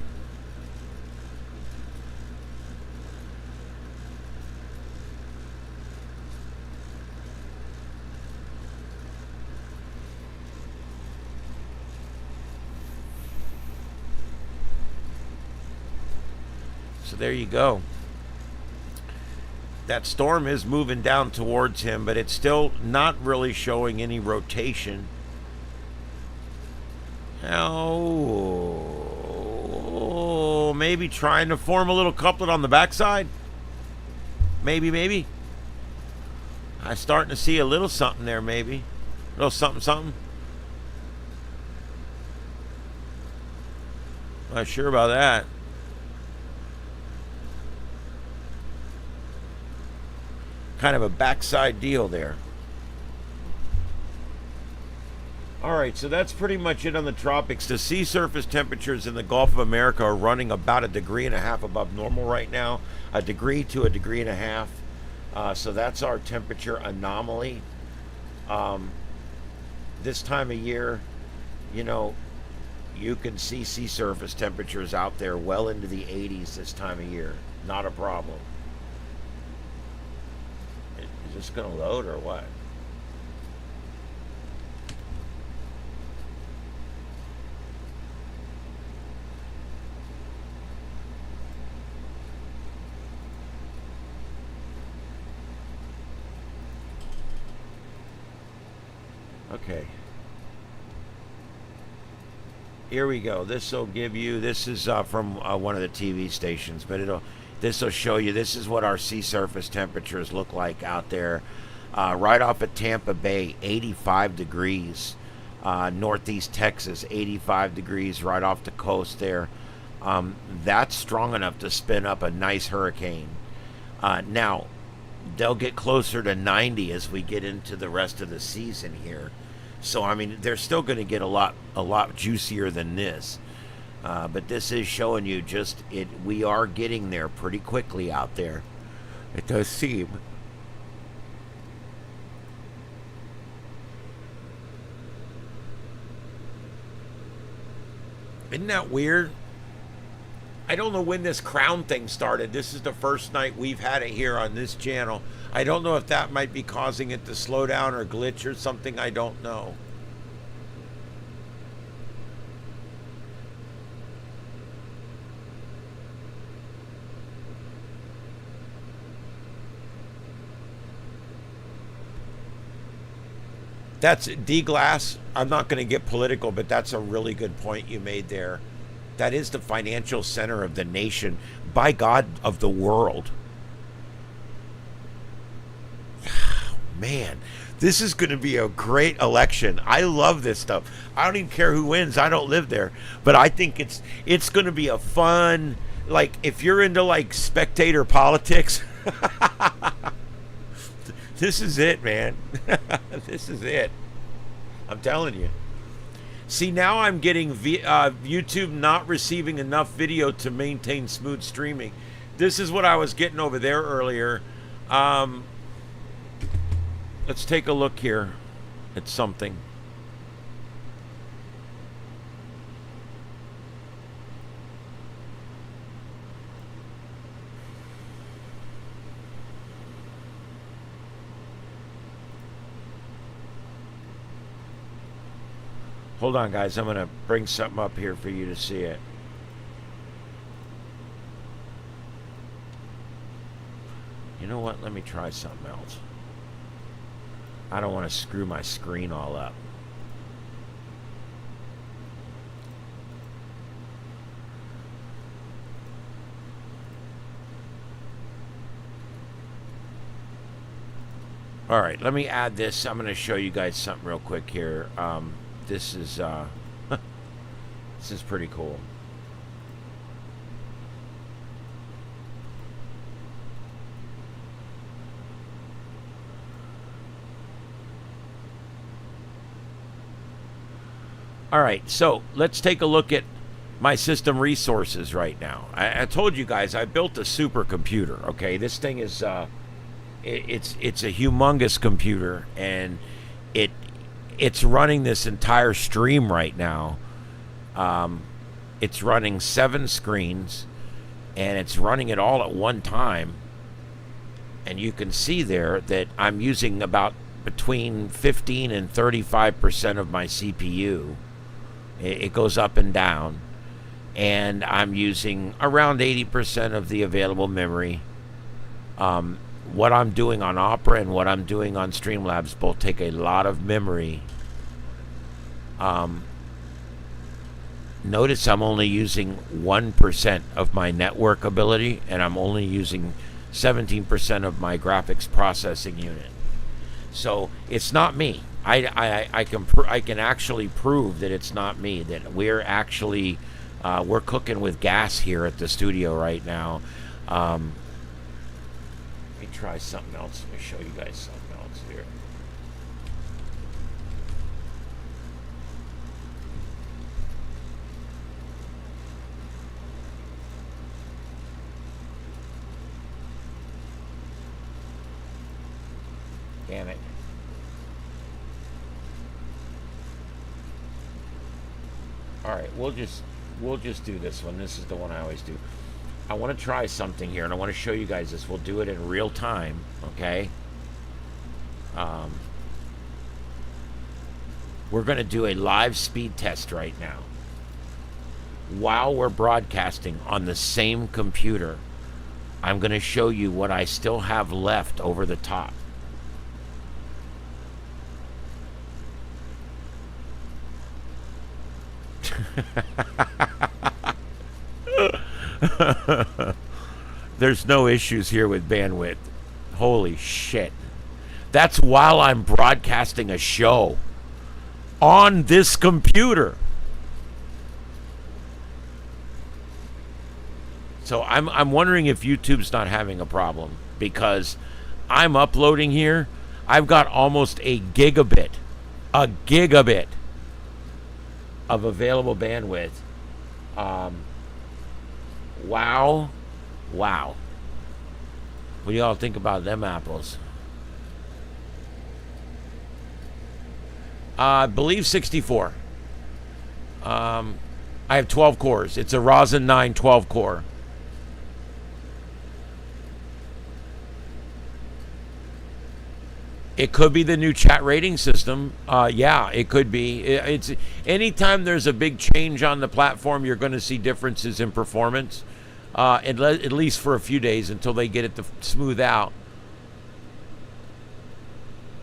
So there you go. That storm is moving down towards him, but it's still not really showing any rotation. Oh, maybe trying to form a little couplet on the backside. Maybe. I'm starting to see a little something there, maybe. A little something. Not sure about that. Kind of a backside deal there. All right, so that's pretty much it on the tropics. The sea surface temperatures in the Gulf of America are running about 1.5 degrees above normal right now, 1 degree to 1.5 degrees. So that's our temperature anomaly. This time of year, you know, you can see sea surface temperatures out there well into the 80s this time of year. Not a problem. Is this going to load or what? Okay. Here we go. This will give you, this is from one of the TV stations, but this will show you, this is what our sea surface temperatures look like out there. Right off at Tampa Bay, 85 degrees. Northeast Texas, 85 degrees right off the coast there. That's strong enough to spin up a nice hurricane. Now, they'll get closer to 90 as we get into the rest of the season here. So, I mean, they're still going to get a lot juicier than this. But this is showing you just it. We are getting there pretty quickly out there. It does seem. Isn't that weird? I don't know when this crown thing started. This is the first night we've had it here on this channel. I don't know if that might be causing it to slow down or glitch or something. I don't know. That's D-Glass. I'm not going to get political, but that's a really good point you made there. That is the financial center of the nation, by God, of the world. Man, this is going to be a great election. I love this stuff. I don't even care who wins. I don't live there, but I think it's going to be a fun, like, if you're into like spectator politics, this is it, man. This is it. I'm telling you. See, now I'm getting YouTube not receiving enough video to maintain smooth streaming. This is what I was getting over there earlier. Let's take a look here at something. Hold on, guys. I'm going to bring something up here for you to see it. You know what? Let me try something else. I don't want to screw my screen all up. All right, let me add this. I'm going to show you guys something real quick here. This is this is pretty cool. All right, so let's take a look at my system resources right now. I told you guys I built a supercomputer. Okay, this thing is it's a humongous computer, and it's running this entire stream right now. It's running 7 screens, and it's running it all at one time. And you can see there that I'm using about between 15 and 35% of my CPU. It goes up and down. And I'm using around 80% of the available memory. What I'm doing on Opera and what I'm doing on Streamlabs both take a lot of memory. Notice I'm only using 1% of my network ability, and I'm only using 17% of my graphics processing unit. So it's not me. I can actually prove that it's not me. That we're actually we're cooking with gas here at the studio right now. Let me try something else. Let me show you guys something else here. Damn it. All right, we'll just do this one. This is the one I always do. I want to try something here, and I want to show you guys this. We'll do it in real time, okay? We're going to do a live speed test right now. While we're broadcasting on the same computer, I'm going to show you what I still have left over the top. There's no issues here with bandwidth. Holy shit. That's while I'm broadcasting a show on this computer. So I'm wondering if YouTube's not having a problem, because I'm uploading here. I've got almost a gigabit of available bandwidth. Wow. What do y'all think about them apples? I believe 64. I I have 12 cores. It's a Ryzen 9 12 core. It could be the new chat rating system. Yeah, it could be. It's anytime there's a big change on the platform, you're going to see differences in performance, at least for a few days until they get it to smooth out.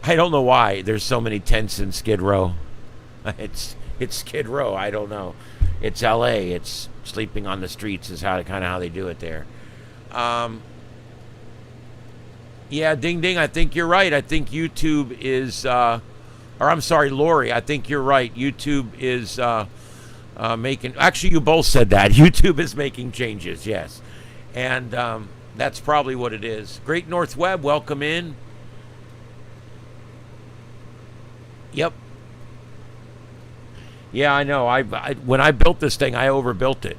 I don't know why there's so many tents in Skid Row. It's Skid Row. I don't know. It's L.A. It's sleeping on the streets is kind of how they do it there. Yeah, Ding Ding, I think you're right. I think YouTube is, or I'm sorry, Lori, I think you're right. YouTube is making, actually, you both said that. YouTube is making changes, yes. And that's probably what it is. Great North Web, welcome in. Yep. Yeah, I know. When I built this thing, I overbuilt it.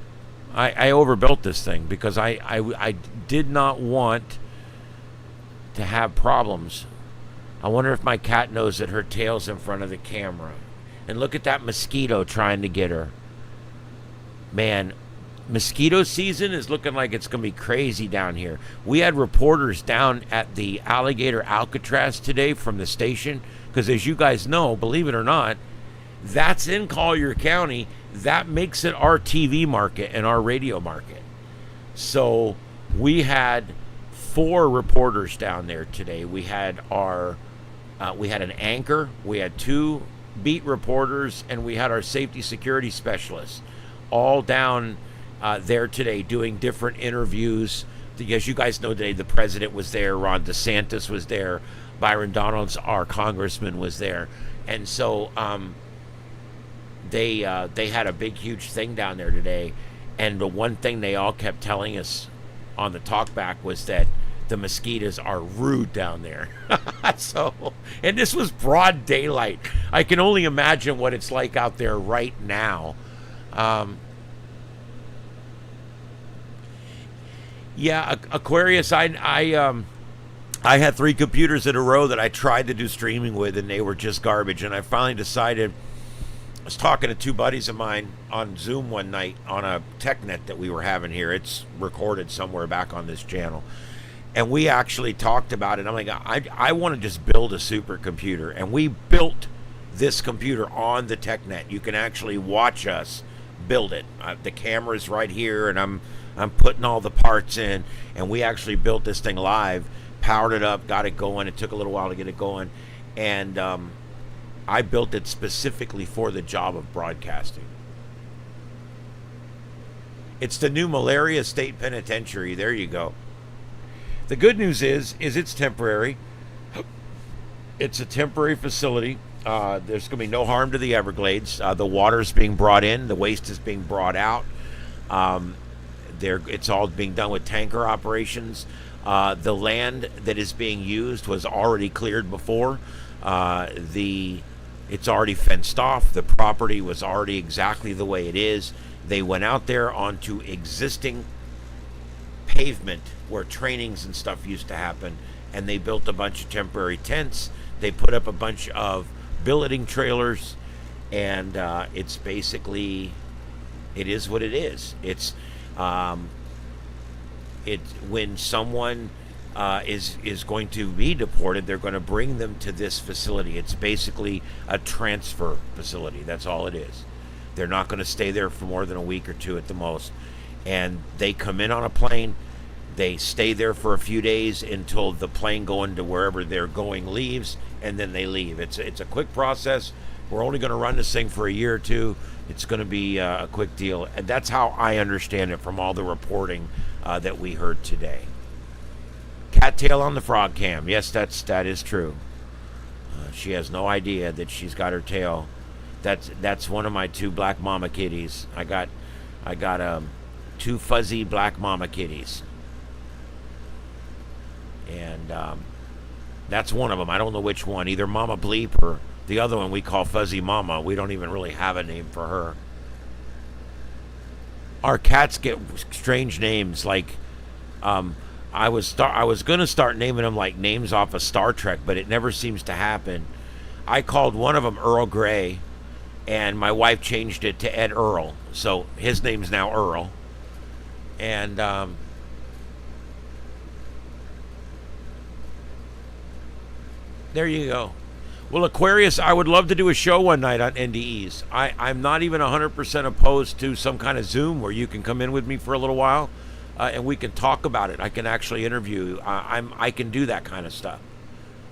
I overbuilt this thing because I did not want to have problems. I wonder if my cat knows that her tail's in front of the camera. And look at that mosquito trying to get her. Man, mosquito season is looking like it's going to be crazy down here. We had reporters down at the Alligator Alcatraz today from the station because, as you guys know, believe it or not, that's in Collier County. That makes it our TV market and our radio market. So we had 4 reporters down there today. We had we had an anchor, we had 2 beat reporters, and we had our safety security specialists all down there today doing different interviews. As you guys know today, the president was there, Ron DeSantis was there, Byron Donalds, our congressman, was there. And so they had a big, huge thing down there today. And the one thing they all kept telling us on the talkback was that the mosquitoes are rude down there. So, and this was broad daylight. I can only imagine what it's like out there right now. Yeah, Aquarius, I had 3 computers in a row that I tried to do streaming with, and they were just garbage. And I finally decided, I was talking to 2 buddies of mine on Zoom one night on a TechNet that we were having here. It's recorded somewhere back on this channel. And we actually talked about it. I'm like, I want to just build a supercomputer. And we built this computer on the TechNet. You can actually watch us build it. The camera's right here, and I'm putting all the parts in. And we actually built this thing live, powered it up, got it going. It took a little while to get it going. And I built it specifically for the job of broadcasting. It's the new Malaria State Penitentiary. There you go. The good news is it's temporary. It's a temporary facility. There's going to be no harm to the Everglades. The water's being brought in. The waste is being brought out. It's all being done with tanker operations. The land that is being used was already cleared before. It's already fenced off. The property was already exactly the way it is. They went out there onto existing pavement where trainings and stuff used to happen, and they built a bunch of temporary tents. They put up a bunch of billeting trailers, and it's basically, it is what it is. It's when someone is going to be deported, they're going to bring them to this facility. It's basically a transfer facility. That's all it is. They're not going to stay there for more than a week or 2 at the most. And they come in on a plane. They stay there for a few days until the plane going to wherever they're going leaves, and then they leave. It's a quick process. We're only going to run this thing for a year or 2. It's going to be a quick deal. And that's how I understand it from all the reporting that we heard today. Cattail on the frog cam. Yes, that is true. She has no idea that she's got her tail. That's one of my 2 black mama kitties. I got 2 fuzzy black mama kitties. And that's one of them. I don't know which one. Either Mama Bleep or the other one we call Fuzzy Mama. We don't even really have a name for her. Our cats get strange names. Like, I was going to start naming them like names off of Star Trek, but it never seems to happen. I called one of them Earl Grey, and my wife changed it to Ed Earl. So his name's now Earl. And there you go. Well, Aquarius, I would love to do a show one night on NDEs. I'm not even 100% opposed to some kind of Zoom where you can come in with me for a little while and we can talk about it. I can actually interview you. I can do that kind of stuff.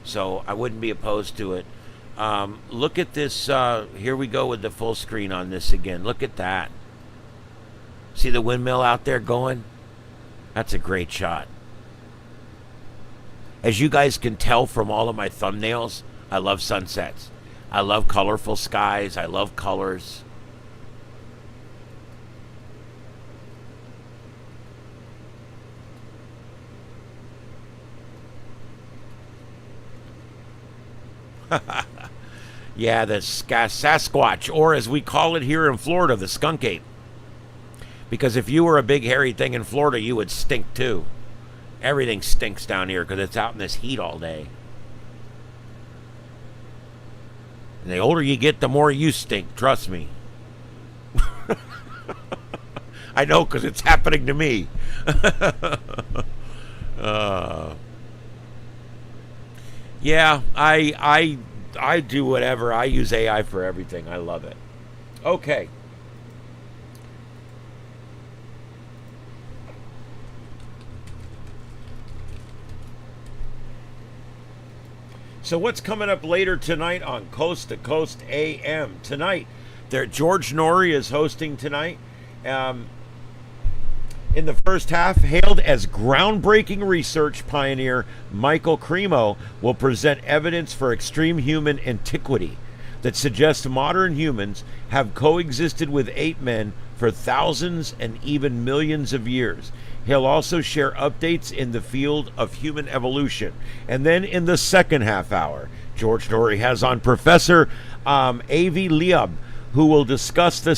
So I wouldn't be opposed to it. Look at this. Here we go with the full screen on this again. Look at that. See the windmill out there going? That's a great shot. As you guys can tell from all of my thumbnails, I love sunsets. I love colorful skies. I love colors. Yeah, the Sasquatch, or as we call it here in Florida, the skunk ape. Because if you were a big hairy thing in Florida, you would stink too. Everything stinks down here because it's out in this heat all day. And the older you get, the more you stink. Trust me. I know because it's happening to me. Yeah, I do whatever. I use AI for everything. I love it. Okay. So what's coming up later tonight on Coast to Coast AM? Tonight, George Norrie is hosting tonight. In the first half, hailed as groundbreaking research pioneer Michael Cremo will present evidence for extreme human antiquity that suggests modern humans have coexisted with ape men for thousands and even millions of years. He'll also share updates in the field of human evolution. And then in the second half hour, George Norrie has on Professor Avi Liab, who will discuss the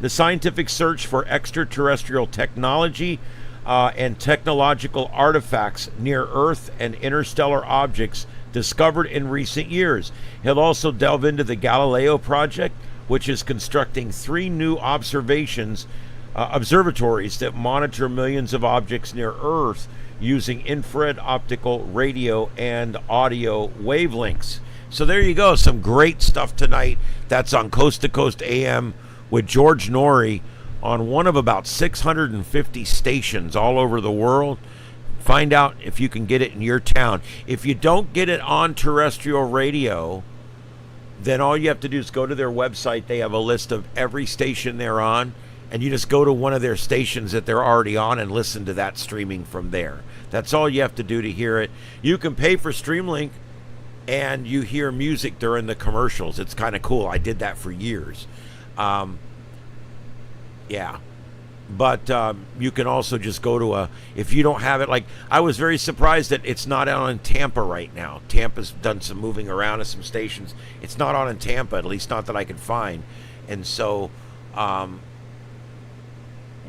scientific search for extraterrestrial technology and technological artifacts near Earth and interstellar objects discovered in recent years. He'll also delve into the Galileo project, which is constructing 3 new observatories that monitor millions of objects near Earth using infrared, optical, radio, and audio wavelengths. So there you go. Some great stuff tonight. That's on Coast to Coast AM with George Norrie on one of about 650 stations all over the world. Find out if you can get it in your town. If you don't get it on terrestrial radio, then all you have to do is go to their website. They have a list of every station they're on, and you just go to one of their stations that they're already on and listen to that streaming from there. That's all you have to do to hear it. You can pay for Streamlink, and you hear music during the commercials. It's kind of cool. I did that for years. Yeah. But you can also just go to if you don't have it, like, I was very surprised that it's not on in Tampa right now. Tampa's done some moving around to some stations. It's not on in Tampa, at least not that I could find. And so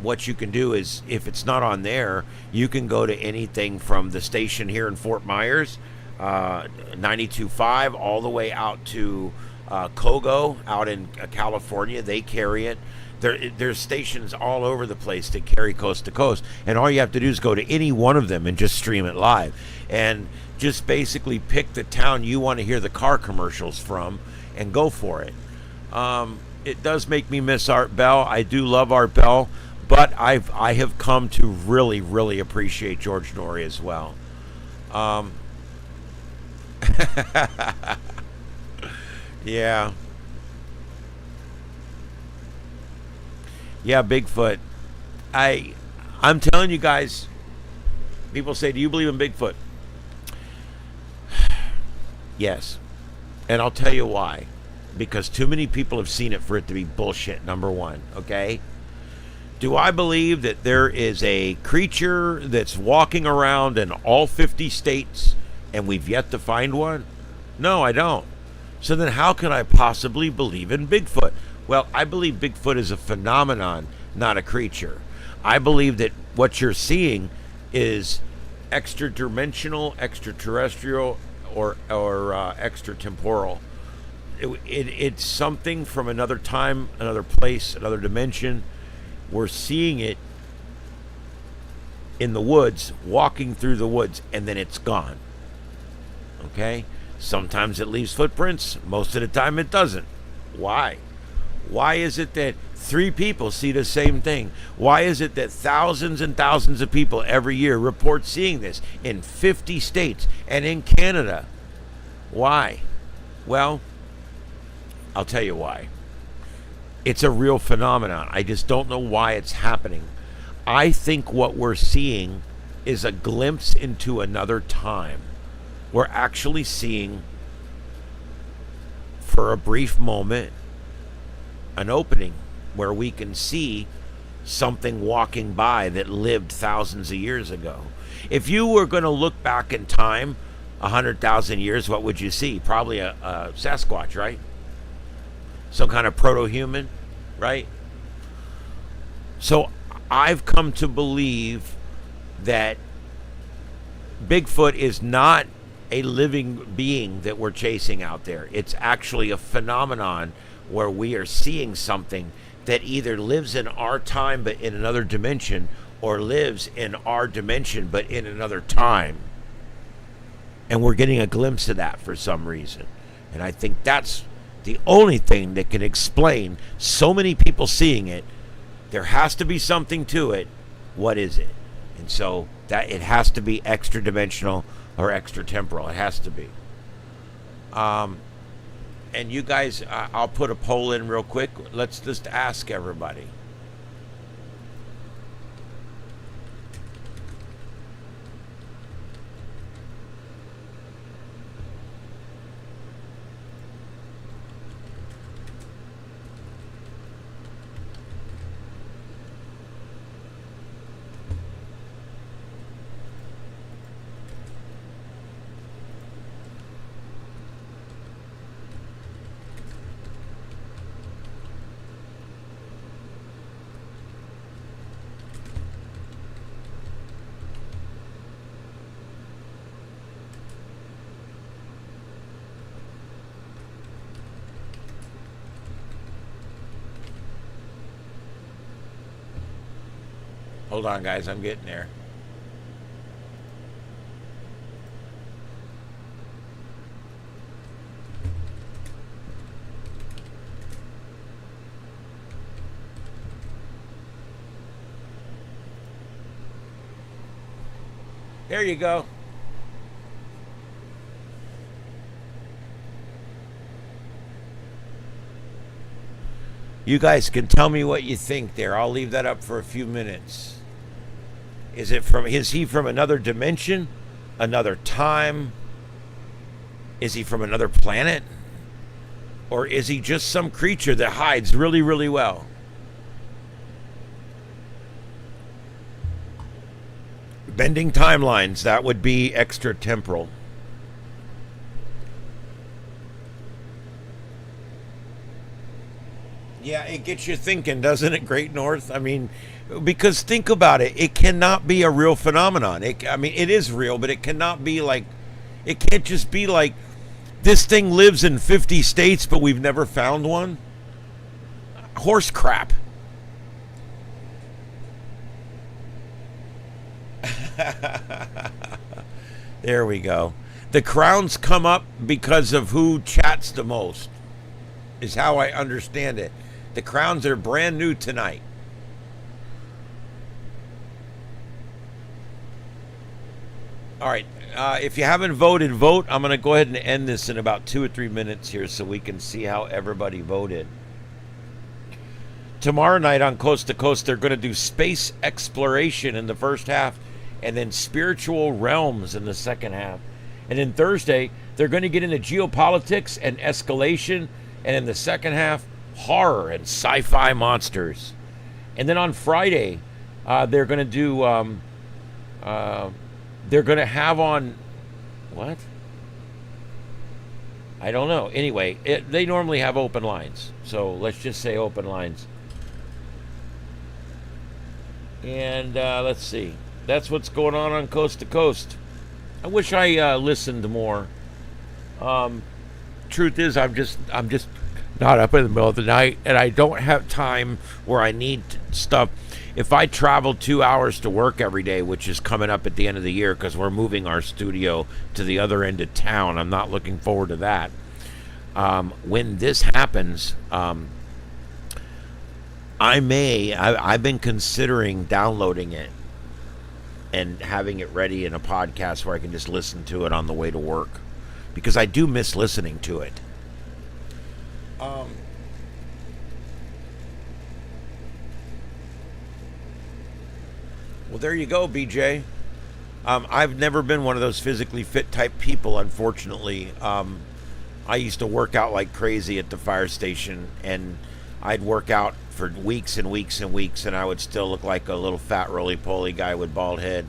what you can do is, if it's not on there, you can go to anything from the station here in Fort Myers, 92.5, all the way out to Kogo out in California. They carry it. There's stations all over the place that carry Coast to Coast, and all you have to do is go to any one of them and just stream it live, and just basically pick the town you want to hear the car commercials from and go for it. It does make me miss Art Bell. I do love Art Bell, but I have come to really, really appreciate George Norrie as well. Yeah. Yeah, Bigfoot. I'm telling you guys, people say, do you believe in Bigfoot? Yes. And I'll tell you why. Because too many people have seen it for it to be bullshit, number one, okay? Do I believe that there is a creature that's walking around in all 50 states and we've yet to find one? No, I don't. So then how can I possibly believe in Bigfoot? Well, I believe Bigfoot is a phenomenon, not a creature. I believe that what you're seeing is extra-dimensional, extraterrestrial, or extratemporal. It's something from another time, another place, another dimension. We're seeing it in the woods, walking through the woods, and then it's gone. Okay? Sometimes it leaves footprints. Most of the time it doesn't. Why? Why is it that 3 people see the same thing? Why is it that thousands and thousands of people every year report seeing this in 50 states and in Canada? Why? Well, I'll tell you why. It's a real phenomenon. I just don't know why it's happening. I think what we're seeing is a glimpse into another time. We're actually seeing, for a brief moment, an opening where we can see something walking by that lived thousands of years ago. If you were going to look back in time 100,000 years, what would you see? Probably a Sasquatch, right? Some kind of proto-human, right? So I've come to believe that Bigfoot is not a living being that we're chasing out there. It's actually a phenomenon where we are seeing something that either lives in our time but in another dimension, or lives in our dimension but in another time. And we're getting a glimpse of that for some reason. And I think that's the only thing that can explain so many people seeing it. There has to be something to it. What is it? And so that it has to be extra dimensional or extra temporal. It has to be. And you guys, I'll put a poll in real quick. Let's just ask everybody. Hold on, guys. I'm getting there. There you go. You guys can tell me what you think there. I'll leave that up for a few minutes. Is he from another dimension? Another time? Is he from another planet? Or is he just some creature that hides really, really well? Bending timelines, that would be extra temporal. Yeah, it gets you thinking, doesn't it, Great North? I mean, because think about it. It cannot be a real phenomenon. It is real, but it cannot be like, it can't just be like, this thing lives in 50 states, but we've never found one. Horse crap. There we go. The crowns come up because of who chats the most, is how I understand it. The crowns are brand new tonight. All right. If you haven't voted, vote. I'm going to go ahead and end this in about 2 or 3 minutes here so we can see how everybody voted. Tomorrow night on Coast to Coast, they're going to do space exploration in the first half and then spiritual realms in the second half. And then Thursday, they're going to get into geopolitics and escalation. And in the second half, horror and sci-fi monsters. And then on Friday, they're going to do, they're going to have on, what? I don't know. Anyway, they normally have open lines. So let's just say open lines. And let's see. That's what's going on Coast to Coast. I wish I listened more. truth is, I'm just not up in the middle of the night, and I don't have time where I need stuff. If I travel 2 hours to work every day, which is coming up at the end of the year because we're moving our studio to the other end of town, I'm not looking forward to that. When this happens, I've been considering downloading it and having it ready in a podcast where I can just listen to it on the way to work, because I do miss listening to it. Well, there you go, BJ. I've never been one of those physically fit type people, unfortunately. I used to work out like crazy at the fire station, and I'd work out for weeks and weeks and weeks, and I would still look like a little fat roly-poly guy with bald head.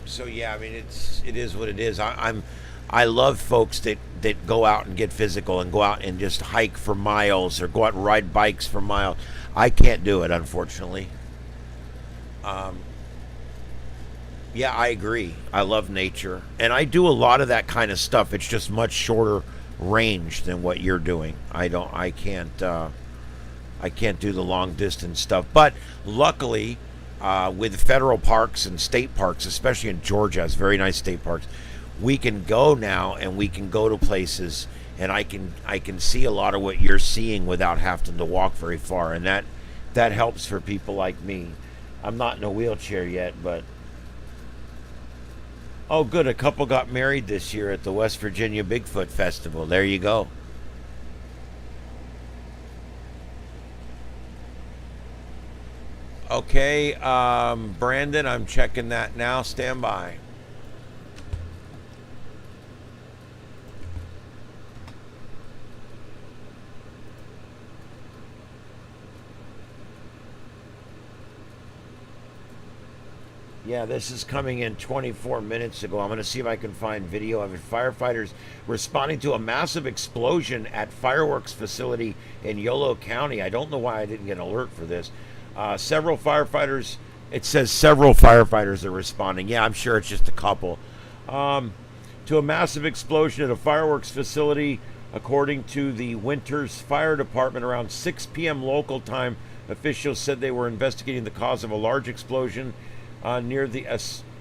So yeah, I mean, it is what it is. I love folks that go out and get physical and go out and just hike for miles or go out and ride bikes for miles. I can't do it, unfortunately. Yeah, I agree. I love nature, and I do a lot of that kind of stuff. It's just much shorter range than what you're doing. I can't do the long distance stuff. But luckily, with federal parks and state parks, especially in Georgia, has very nice state parks, we can go now and we can go to places, and I can see a lot of what you're seeing without having to walk very far, and that helps for people like me. I'm not in a wheelchair yet, but oh good, a couple got married this year at the West Virginia Bigfoot Festival. There you go. Okay, Brandon, I'm checking that now. Stand by. Yeah, this is coming in 24 minutes ago. I'm going to see if I can find video of it. Firefighters responding to a massive explosion at fireworks facility in Yolo County. I don't know why I didn't get an alert for this. Several firefighters, it says several firefighters are responding. Yeah, I'm sure it's just a couple. To a massive explosion at a fireworks facility, according to the Winters Fire Department, around 6 p.m. local time. Officials said they were investigating the cause of a large explosion near the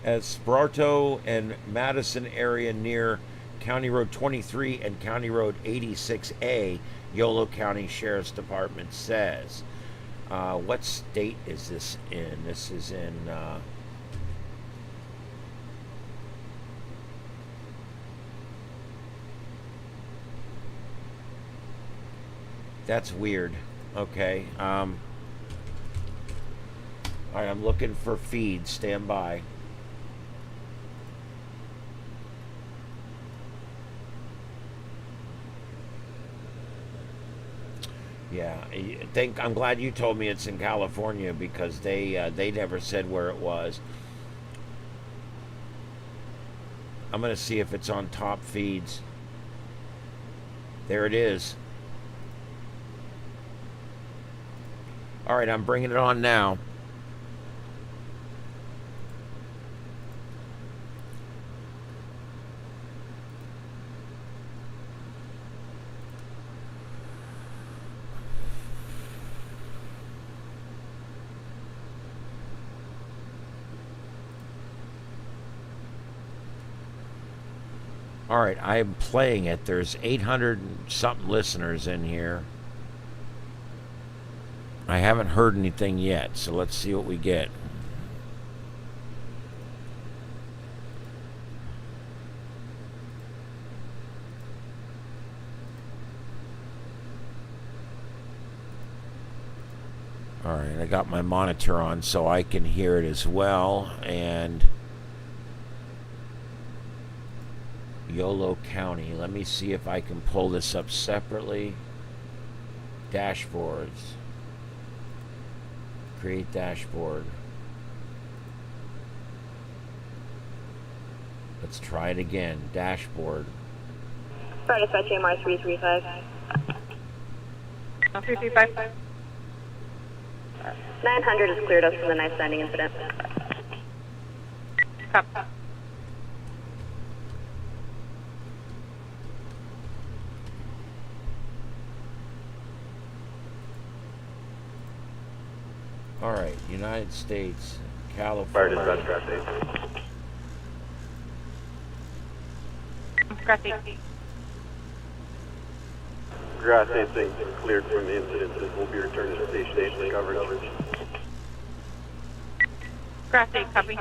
Esparto and Madison area near County Road 23 and County Road 86A, Yolo County Sheriff's Department says. What state is this in? This is in that's weird. Okay. All right, I'm looking for feeds. Stand by. Yeah, I'm glad you told me it's in California, because they never said where it was. I'm gonna see if it's on top feeds. There it is. All right, I'm bringing it on now. All right, I'm playing it. There's 800 and something listeners in here. I haven't heard anything yet, so let's see what we get. All right, I got my monitor on so I can hear it as well, and Yolo County. Let me see if I can pull this up separately. Dashboards. Create dashboard. Let's try it again. Dashboard. Sorry, dispatch AMR 335. 335. 900 has cleared us for the knife standing incident. Copy. All right, United States, Fire California. dispatch, grass 8. Grass 8. Grass 8 being cleared from the incident. We'll be returning to Station 8 for coverage. Grass 8, copy.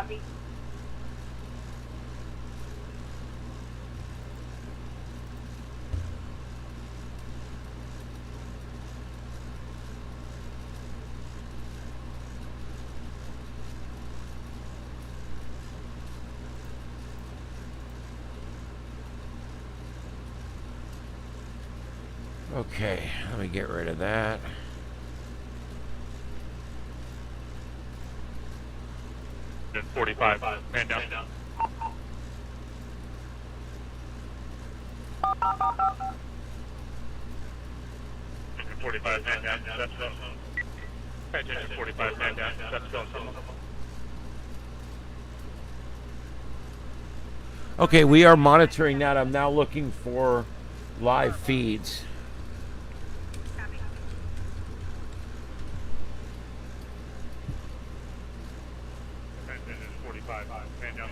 Okay, let me get rid of that. Engine 45, man down. Engine 45, man down. That's going. Engine 45, man down. That's going. Okay, we are monitoring that. I'm now looking for live feeds. Engine 45, man down.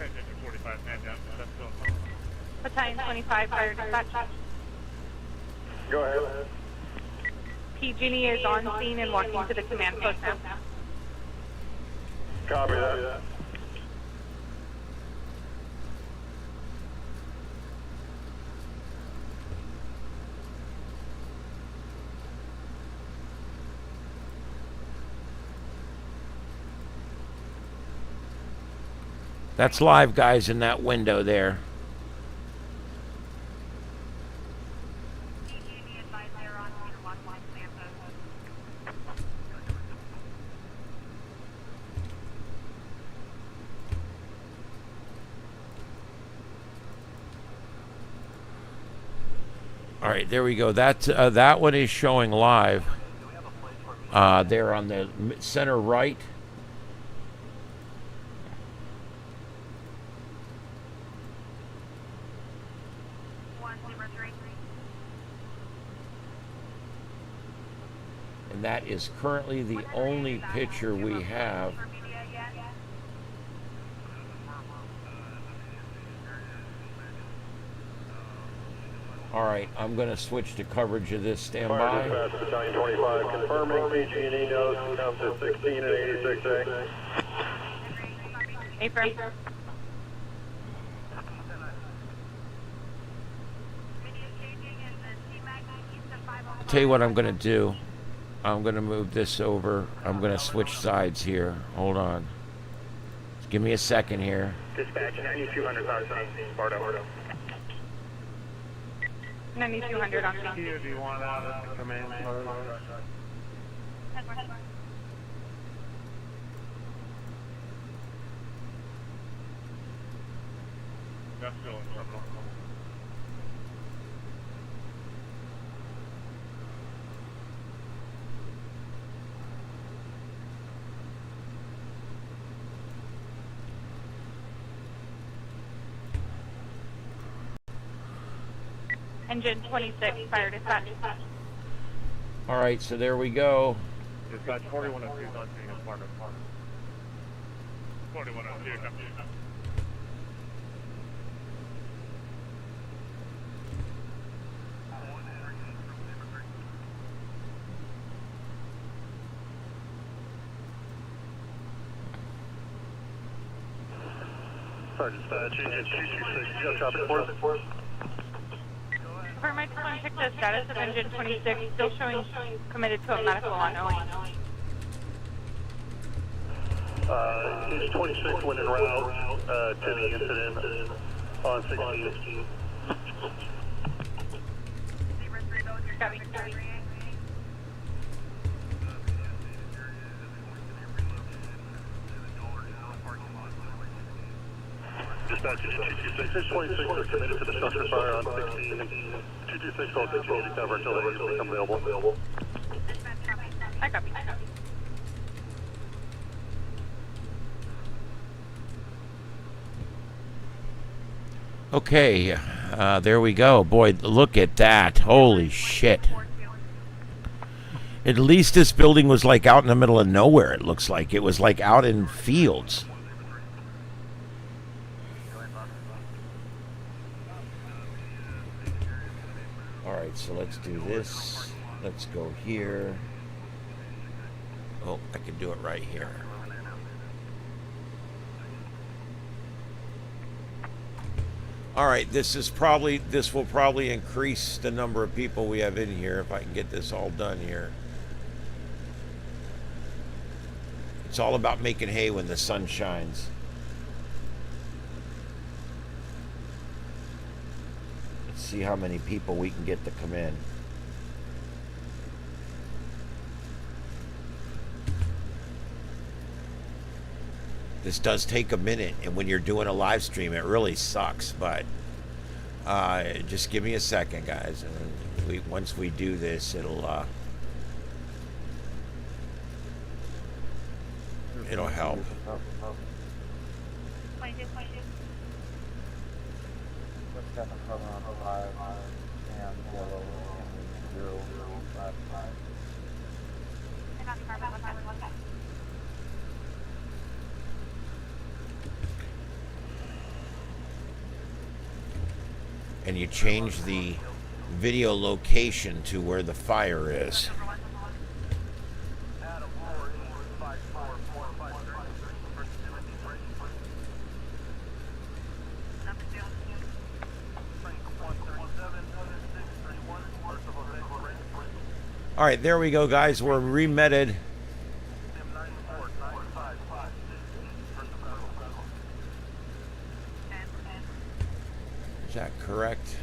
Engine 45, man down. That's going. Battalion 25, fire dispatch. Go ahead. PG&E is on scene and walking to the command post now. Copy that. That's live, guys, in that window there. All right, there we go. That one is showing live. There on the center right. And that is currently the only picture we have. All right, I'm going to switch to coverage of this. Stand Fire by. dispatch, Battalion 25, confirming PG&E knows comes to 16 and 86A. Affirm. Tell you what I'm going to do. I'm going to move this over. I'm going to switch sides here. Hold on. Just give me a second here. Dispatch 9200 on Esparto. 9200 on scene. Do you want out of command post? That's going. Terminal. Engine 26, fire dispatch. All right, so there we go. Dispatch 4102 is on scene as part of 4102, come to. Sergeant Dispatch, Engine 226, you got traffic for us? Affirm, I just want to check the status of engine 26, still showing committed to a medical on OE. Engine 26 went en route to the incident on 16. Copy. Dispatch, Engine 226, Engine 26 was committed to the structure fire on 16. 226 will continue to cover until it become available. I copy. Okay, there we go. Boy, look at that. Holy shit. At least this building was like out in the middle of nowhere, it looks like. It was like out in fields. Alright, so let's do this. Let's go here. Oh, I can do it right here. Alright, this will probably increase the number of people we have in here if I can get this all done here. It's all about making hay when the sun shines. Let's see how many people we can get to come in. This does take a minute, and when you're doing a live stream, it really sucks, but just give me a second, guys. And once we do this, it'll help. And you change the video location to where the fire is. All right, there we go, guys. We're remitted. Is that correct?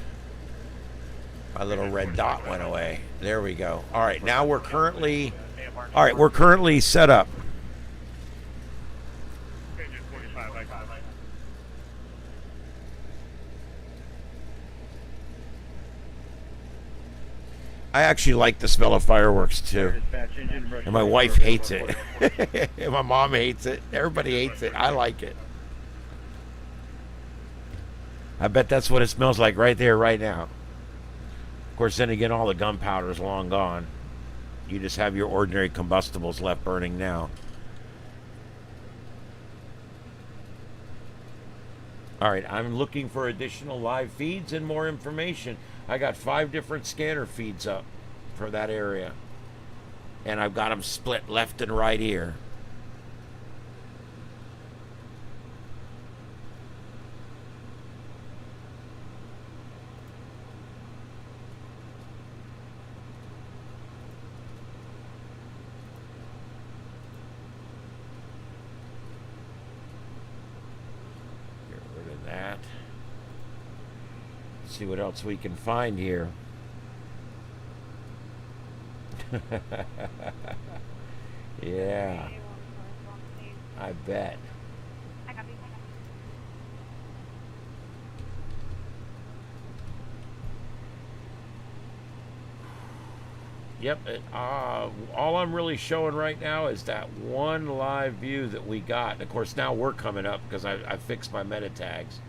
My little red dot went away. There we go. All right, now we're currently set up. I actually like the smell of fireworks too. And my wife hates it. And my mom hates it. Everybody hates it. I like it. I bet that's what it smells like right there, right now. Of course, then again, all the gunpowder is long gone. You just have your ordinary combustibles left burning now. All right, I'm looking for additional live feeds and more information. I got 5 different scanner feeds up for that area. And I've got them split left and right here. That. See what else we can find here. Yeah, I bet. Yep, all I'm really showing right now is that one live view that we got. And of course, now we're coming up because I fixed my meta tags.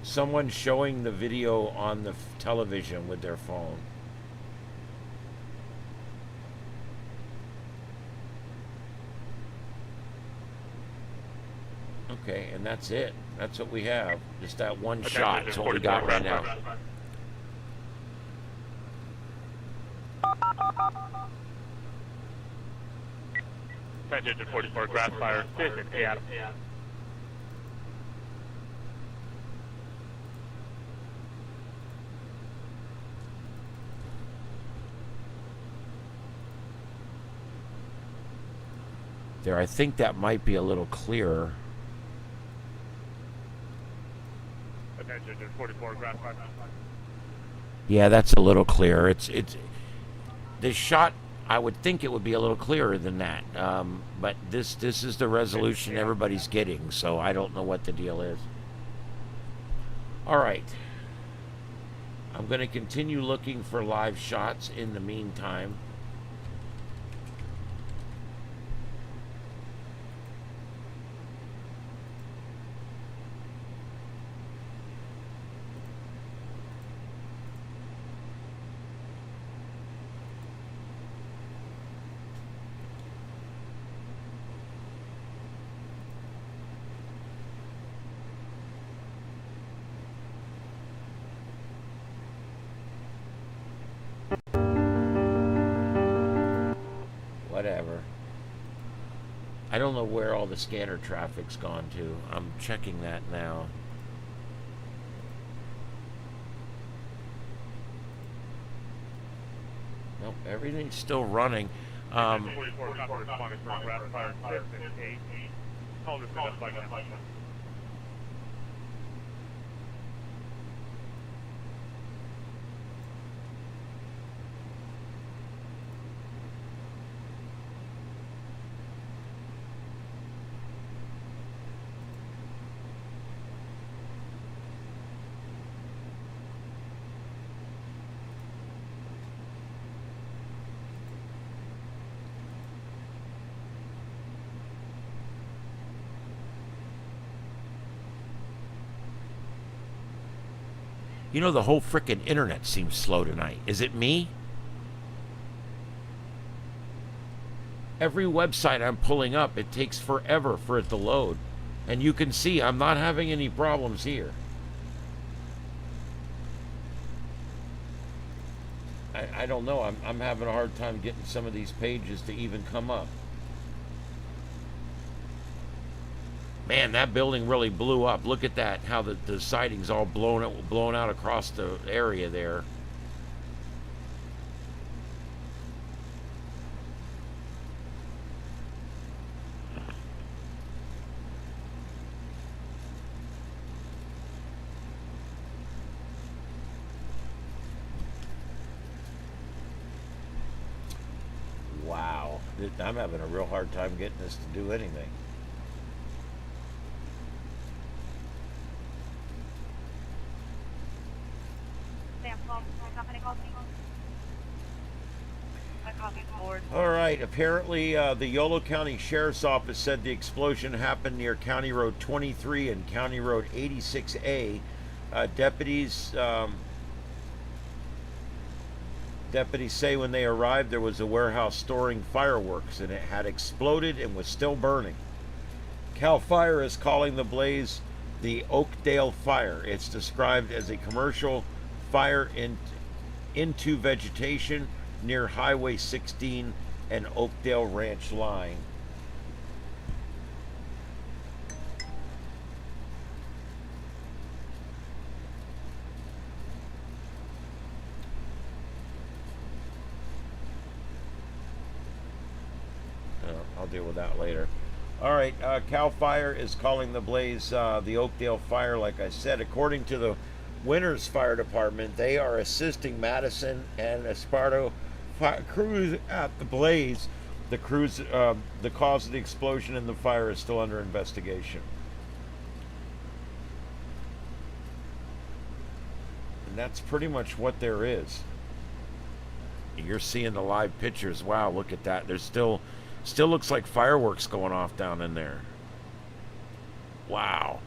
Someone showing the video on the television with their phone. Okay, and that's it. That's what we have. Just that one shot. That's what we got right now. Engine 44, grass fire, station, hey Adam. There, I think that might be a little clearer. Engine 44, grass fire. Yeah, that's a little clearer. It's this shot. I would think it would be a little clearer than that, but this is the resolution everybody's getting, so I don't know what the deal is. All right, I'm going to continue looking for live shots in the meantime. whatever. I don't know where all the scanner traffic's gone to. I'm checking that now. Nope, everything's still running. 44 copper responding from rapid fire 6 and 8. Hold it up like that. You know, the whole frickin' internet seems slow tonight. Is it me? Every website I'm pulling up, it takes forever for it to load. And you can see I'm not having any problems here. I don't know. I'm having a hard time getting some of these pages to even come up. Man, that building really blew up. Look at that, how the siding's all blown out across the area there. Wow. I'm having a real hard time getting this to do anything. All right, apparently the Yolo County Sheriff's Office said the explosion happened near County Road 23 and County Road 86A. Deputies say when they arrived there was a warehouse storing fireworks and it had exploded and was still burning. CAL FIRE is calling the blaze the Oakdale Fire. It's described as a commercial fire into vegetation near Highway 16 and Oakdale Ranch line. I'll deal with that later. All right, CAL FIRE is calling the blaze the Oakdale Fire. Like I said, according to the Winters Fire Department, they are assisting Madison and Esparto crews at the blaze. The cause of the explosion and the fire is still under investigation. And that's pretty much what there is. You're seeing the live pictures. Wow, look at that. There's still looks like fireworks going off down in there. Wow.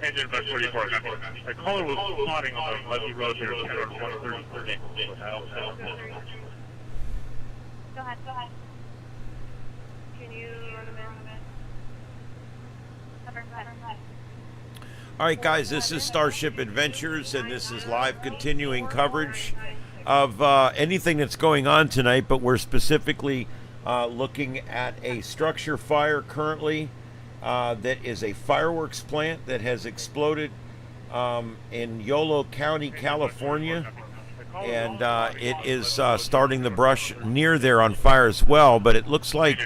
Engine bus 44, copy. A caller was spotting on Levy Road here, 130. Go ahead. Can you run a minute? All right, guys, this is StarShip Adventures, and this is live continuing coverage of anything that's going on tonight, but we're specifically looking at a structure fire currently that is a fireworks plant that has exploded in Yolo County, California, and it is starting the brush near there on fire as well, but it looks like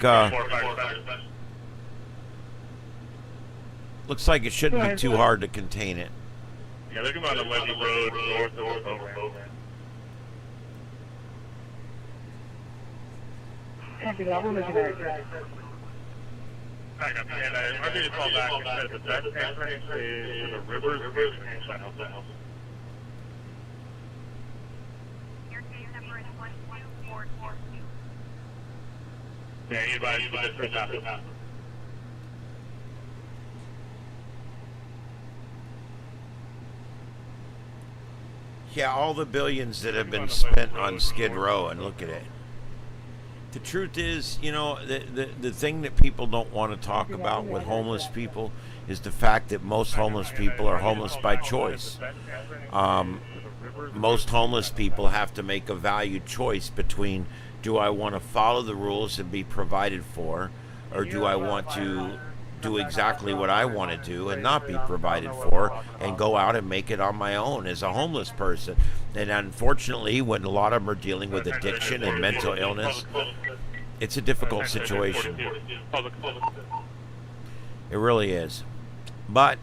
it shouldn't be too hard to contain it. Yeah, they're coming on the Levy Road north of Oakdale Ranch. Back up, and I need to call back and said the best entrance is to the rivers and south. Yeah, anybody for this right now. Yeah, all the billions that have been spent on Skid Row, and look at it. The truth is, you know, the thing that people don't want to talk about with homeless people is the fact that most homeless people are homeless by choice. Most homeless people have to make a valued choice between, do I want to follow the rules and be provided for, or do I want to do exactly what I want to do and not be provided for and go out and make it on my own as a homeless person. And unfortunately, when a lot of them are dealing with addiction and mental illness, it's a difficult situation. It really is. But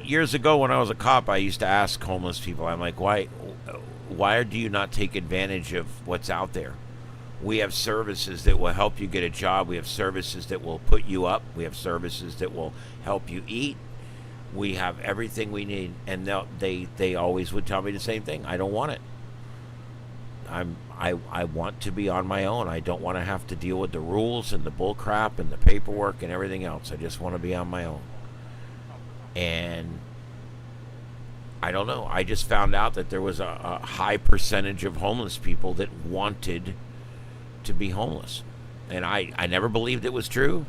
years ago when I was a cop, I used to ask homeless people, I'm like, why do you not take advantage of what's out there? We have services that will help you get a job. We have services that will put you up. We have services that will help you eat. We have everything we need. And they always would tell me the same thing. I don't want it. I want to be on my own. I don't want to have to deal with the rules and the bull crap and the paperwork and everything else. I just want to be on my own. And I don't know. I just found out that there was a high percentage of homeless people that wanted to be homeless. And I never believed it was true,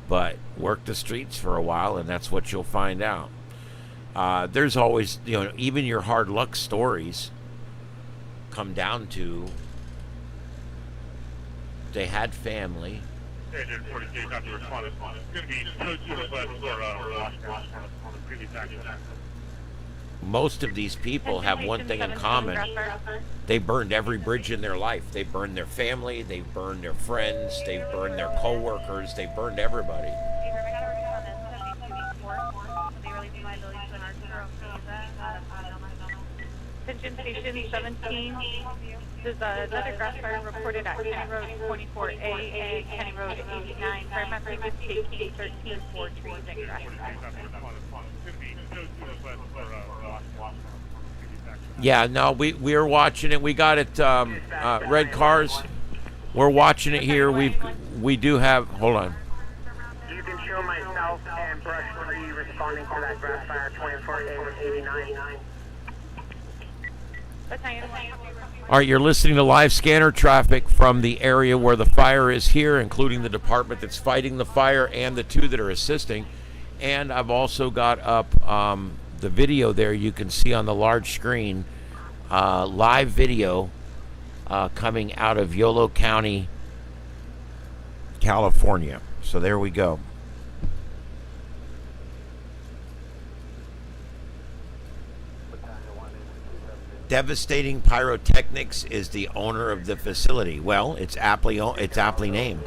but work the streets for a while and that's what you'll find out. There's always, you know, even your hard luck stories come down to they had family. Most of these people have one thing in common. They burned every bridge in their life. They burned their family, they burned their friends, they burned their co-workers, they burned everybody. Attention Station 17. There's another grass fire reported at County Road 24A and County Road 89. Fire method is taking 13 for trees and grass. Yeah, no, we are watching it. We got it. Red cars. We're watching it here. We do have. Hold on. You can show myself and Brush 3 responding to that grass fire 24A and 89. All right, you're listening to live scanner traffic from the area where the fire is here, including the department that's fighting the fire and the two that are assisting. And I've also got up the video there. You can see on the large screen live video coming out of Yolo County, California. So there we go. Devastating Pyrotechnics is the owner of the facility. Well, it's aptly named.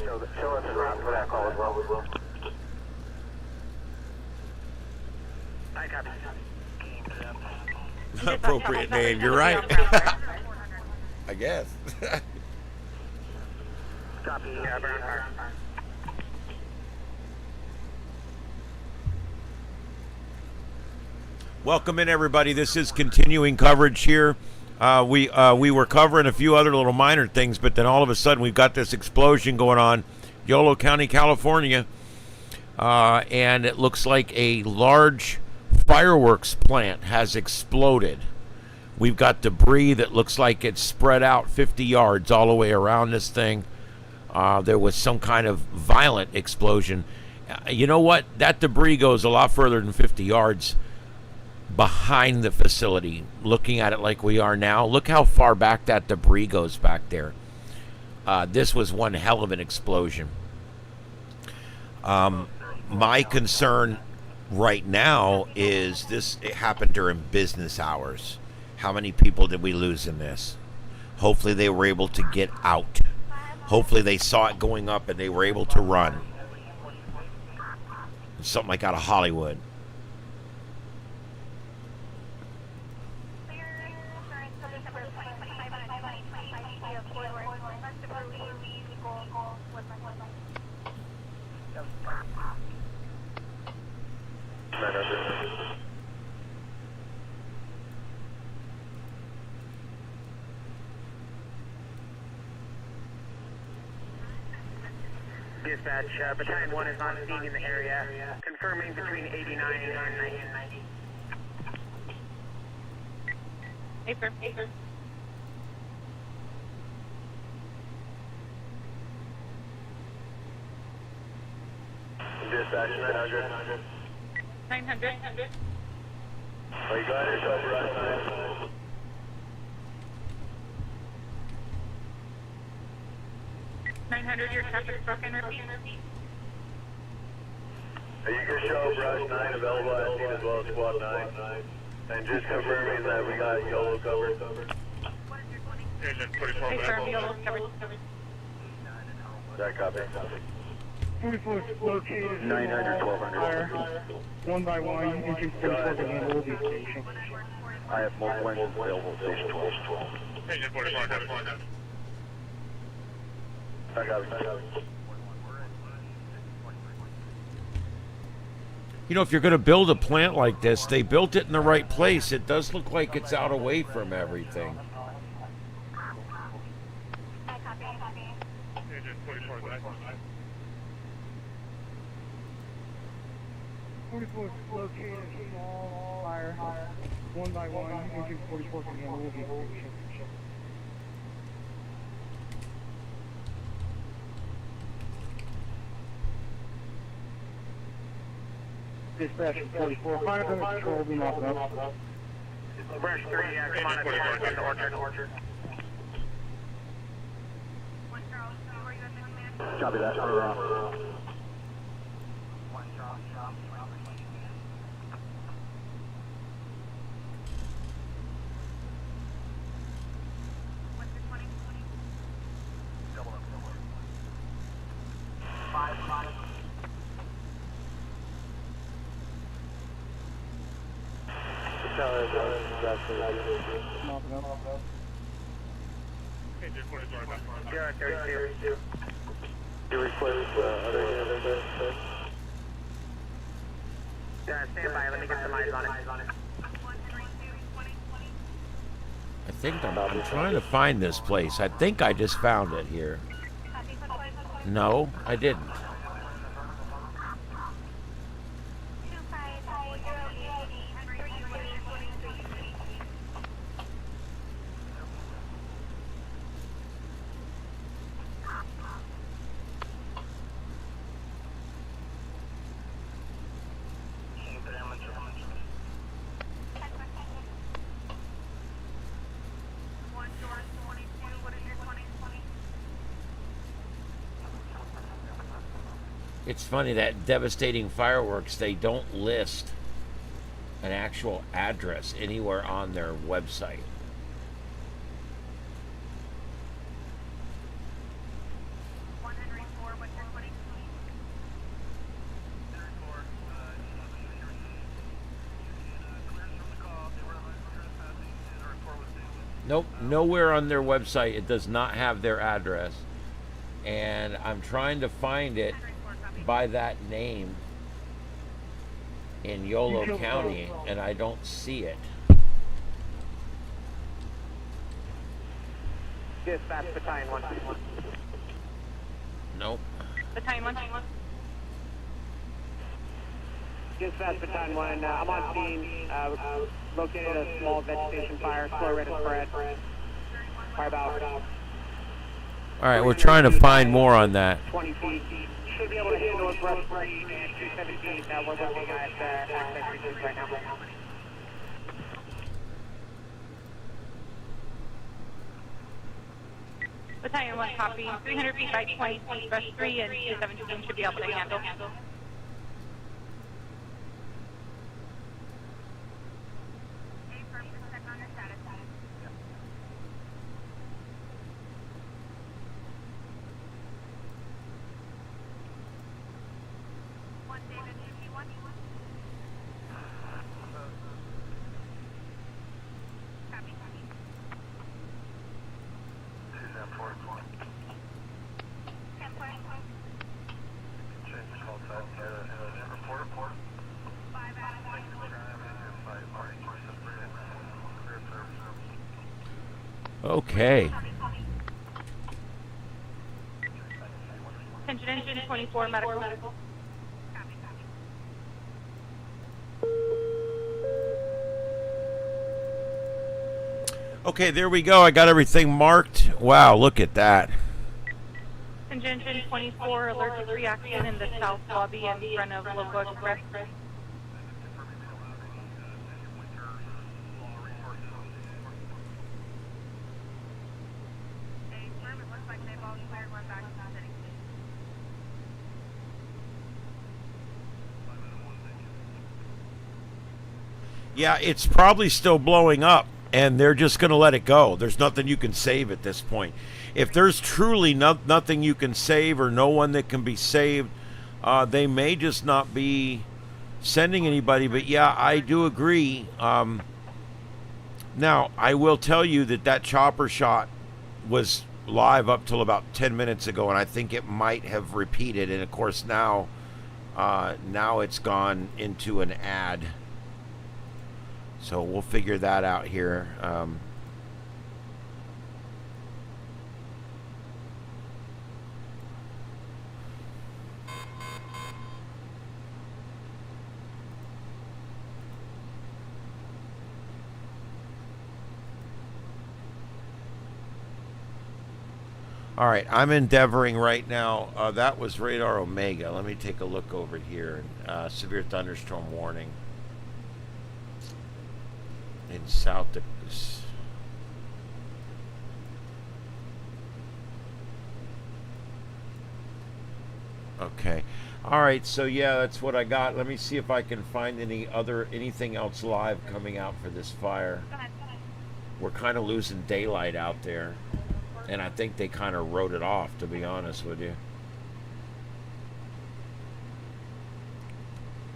Appropriate name. You're right. I guess. Copy, Welcome in, everybody. This is continuing coverage here. We were covering a few other little minor things, but then all of a sudden we've got this explosion going on, Yolo County, California, and it looks like a large fireworks plant has exploded. We've got debris that looks like it's spread out 50 yards all the way around this thing. There was some kind of violent explosion. You know what? That debris goes a lot further than 50 yards behind the facility. Looking at it like we are now, look how far back that debris goes back there. This was one hell of an explosion. My concern right now is it happened during business hours. How many people did we lose in this? Hopefully they were able to get out. Hopefully they saw it going up and they were able to run. Something like out of Hollywood. Dispatch, Battalion 1 is not seen in the area. Confirming between 89 and 90. Affirm. Dispatch 900. 900. Oh, you got it, over on 9. 900, your traffic's broken. Repeat. You can show Brush 9 available at scene as well as Squad 9. And just confirming that we got Yolo covered. Agent 44 Affirm, Yolo's covered. That copy. 44 located. 900, 1200. One by one, engine 44 can handle the station. I have multiple engines available at station 12. Agent 44, I got it. You know, if you're going to build a plant like this, they built it in the right place. It does look like it's out away from everything. Agent 44, 44 located, small fire. One by one, engine 44 can handle the station. Dispatch 44, fire control, be knocking up. Brush 3, come on, in the orchard. Copy that. Agent 44, Yeah, 32. You request other units? Stand by, let me get some eyes on it. I think I'm trying to find this place. I think I just found it here. No, I didn't. It's funny that devastating fireworks, they don't list an actual address anywhere on their website. Nope, nowhere on their website it does not have their address. And I'm trying to find it by that name in Yolo County, and I don't see it. Dispatch Battalion 1. Nope. Battalion 1. Dispatch Battalion 1, I'm on scene, located a small vegetation fire, slow rate of spread. Fire about All right, we're trying to find more on that. 20 feet. Should be able to handle it, brush 3 and 217. We're looking at access regions right now. Battalion 1 copy. 300 feet by 20 feet, brush 3 and 217 should be able to handle. Okay. Attention engine 1024 medical. Okay, there we go. I got everything marked. Wow, look at that. Engine 24, allergic reaction in the south lobby in front of Local Express. Yeah, it's probably still blowing up, and they're just going to let it go. There's nothing you can save at this point. If there's truly nothing you can save or no one that can be saved, they may just not be sending anybody. But yeah, I do agree. Now, I will tell you that chopper shot was live up till about 10 minutes ago, and I think it might have repeated. And of course now it's gone into an ad. So we'll figure that out here. All right, I'm endeavoring right now. That was radar Omega. Let me take a look over here. Severe thunderstorm warning in South Dakota. Okay. All right, so yeah, that's what I got. Let me see if I can find anything else live coming out for this fire. We're kind of losing daylight out there, and I think they kind of wrote it off, to be honest with you.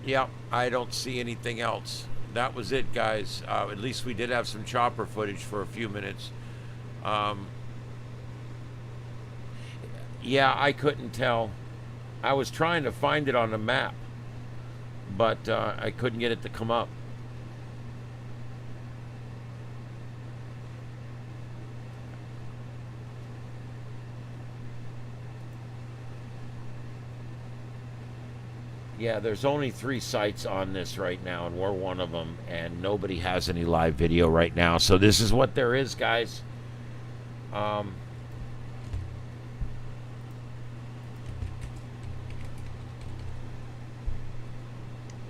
Yeah, I don't see anything else. That was it, guys. At least we did have some chopper footage for a few minutes. Yeah, I couldn't tell. I was trying to find it on the map, but I couldn't get it to come up. Yeah, there's only 3 sites on this right now, and we're one of them, and nobody has any live video right now. So this is what there is, guys. Let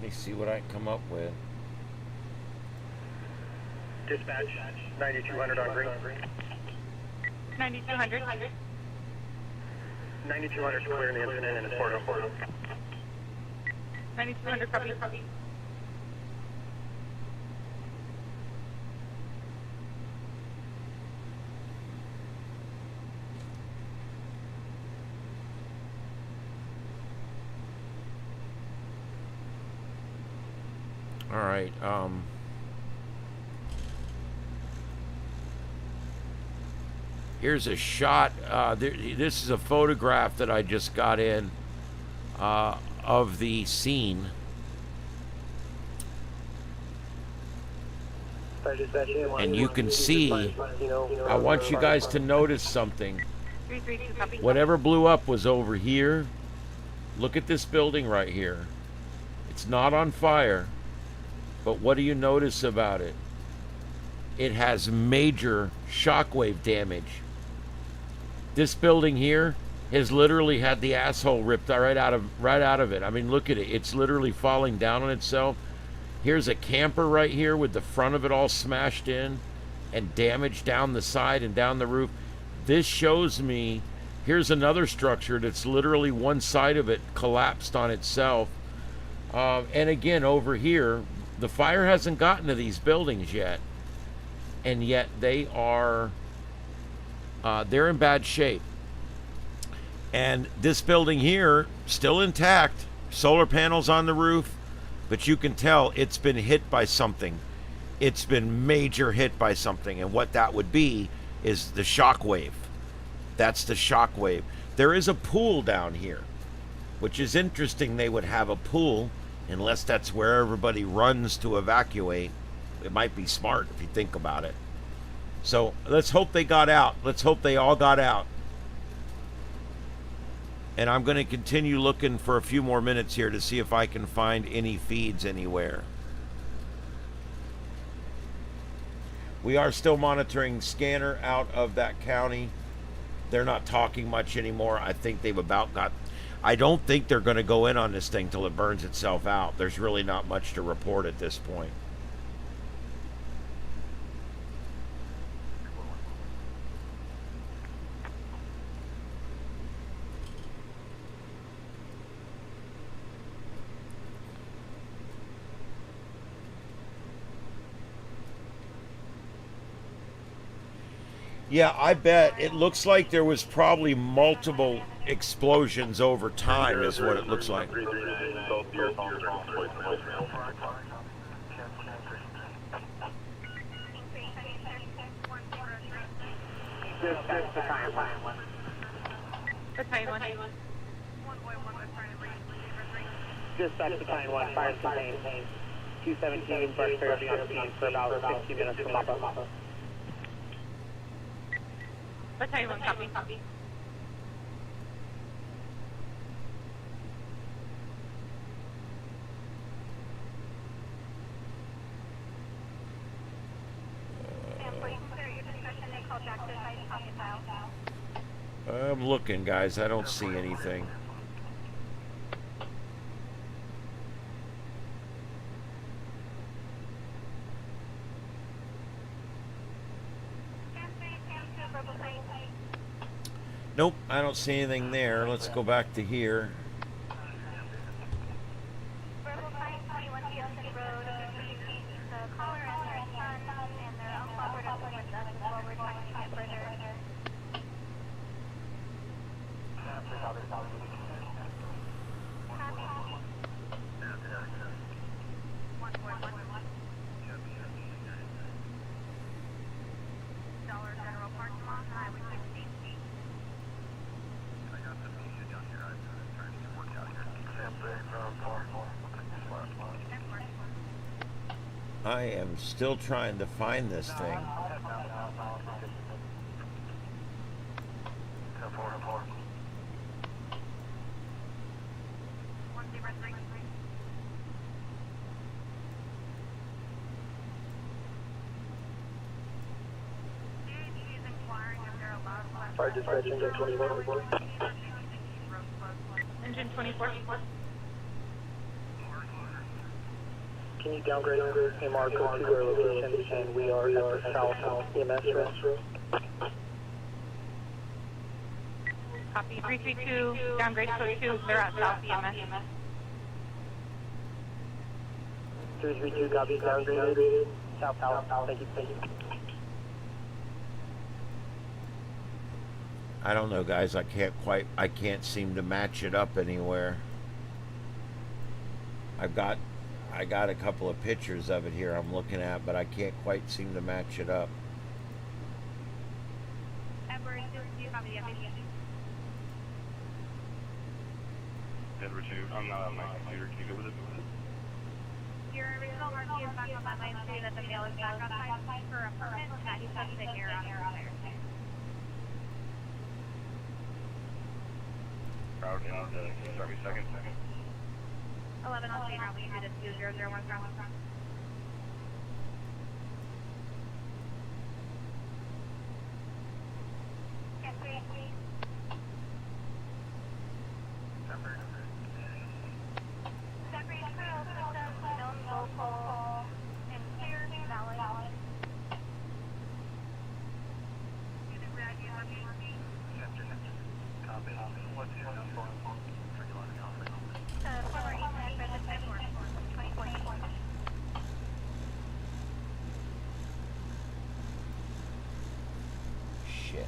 me see what I can come up with. Dispatch, 9200 on green. 9200. 9200 clearing the incident in Esparto. 9200 copy. All right. Here's a shot. This is a photograph that I just got in of the scene. And you can see, I want you guys to notice something. 332 copy. Whatever blew up was over here. Look at this building right here. It's not on fire. But what do you notice about it? It has major shockwave damage. This building here has literally had the asshole ripped right out of it. I mean, look at it. It's literally falling down on itself. Here's a camper right here with the front of it all smashed in and damaged down the side and down the roof. This shows me, here's another structure that's literally one side of it collapsed on itself. And again, over here, the fire hasn't gotten to these buildings yet. And yet they are, they're in bad shape. And this building here, still intact, solar panels on the roof, but you can tell it's been hit by something. It's been major hit by something, and what that would be is the shockwave. That's the shockwave. There is a pool down here, which is interesting. They would have a pool, unless that's where everybody runs to evacuate. It might be smart if you think about it. So let's hope they got out. Let's hope they all got out. And I'm going to continue looking for a few more minutes here to see if I can find any feeds anywhere. We are still monitoring scanner out of that county. They're not talking much anymore. I think they've about got... I don't think they're going to go in on this thing till it burns itself out. There's really not much to report at this point. Yeah, I bet it looks like there was probably multiple explosions over time is what it looks like. Battalion 1. Dispatch Battalion 1, fire contained. 217, brush fire beyond scene for about 15 minutes to mop up. Battalion 1, copy. I'm looking, guys. I don't see anything. Nope, I don't see anything there. Let's go back to here. I am still trying to find this thing. Fire dispatch, engine 24. Engine 24. Can you downgrade MR code to our location, and we are at the south EMS room? Copy. 332, downgrade code 2, they're at South EMS. 332, copy, downgraded. South, thank you. I don't know, guys. I can't seem to match it up anywhere. I got a couple of pictures of it here I'm looking at, but I can't quite seem to match it up. Edward 2, copy the evacuation. Edward 2, I'm not on my computer. Can you go with it? Your original marquee is back on that line 3 that the mail is back on time for a permit and that you have the air on your fire. Crowd in the 30 seconds. 11 on scene, route lead to 2001 ground. Shit.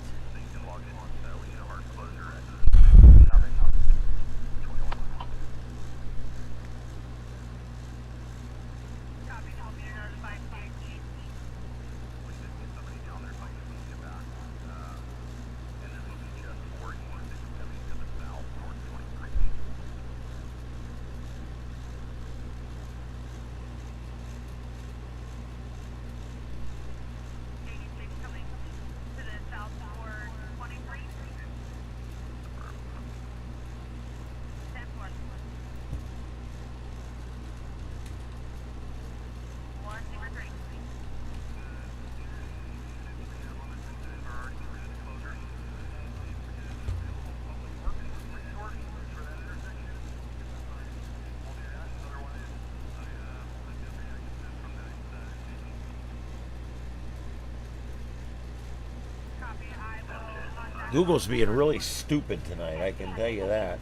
Google's being really stupid tonight, I can tell you that.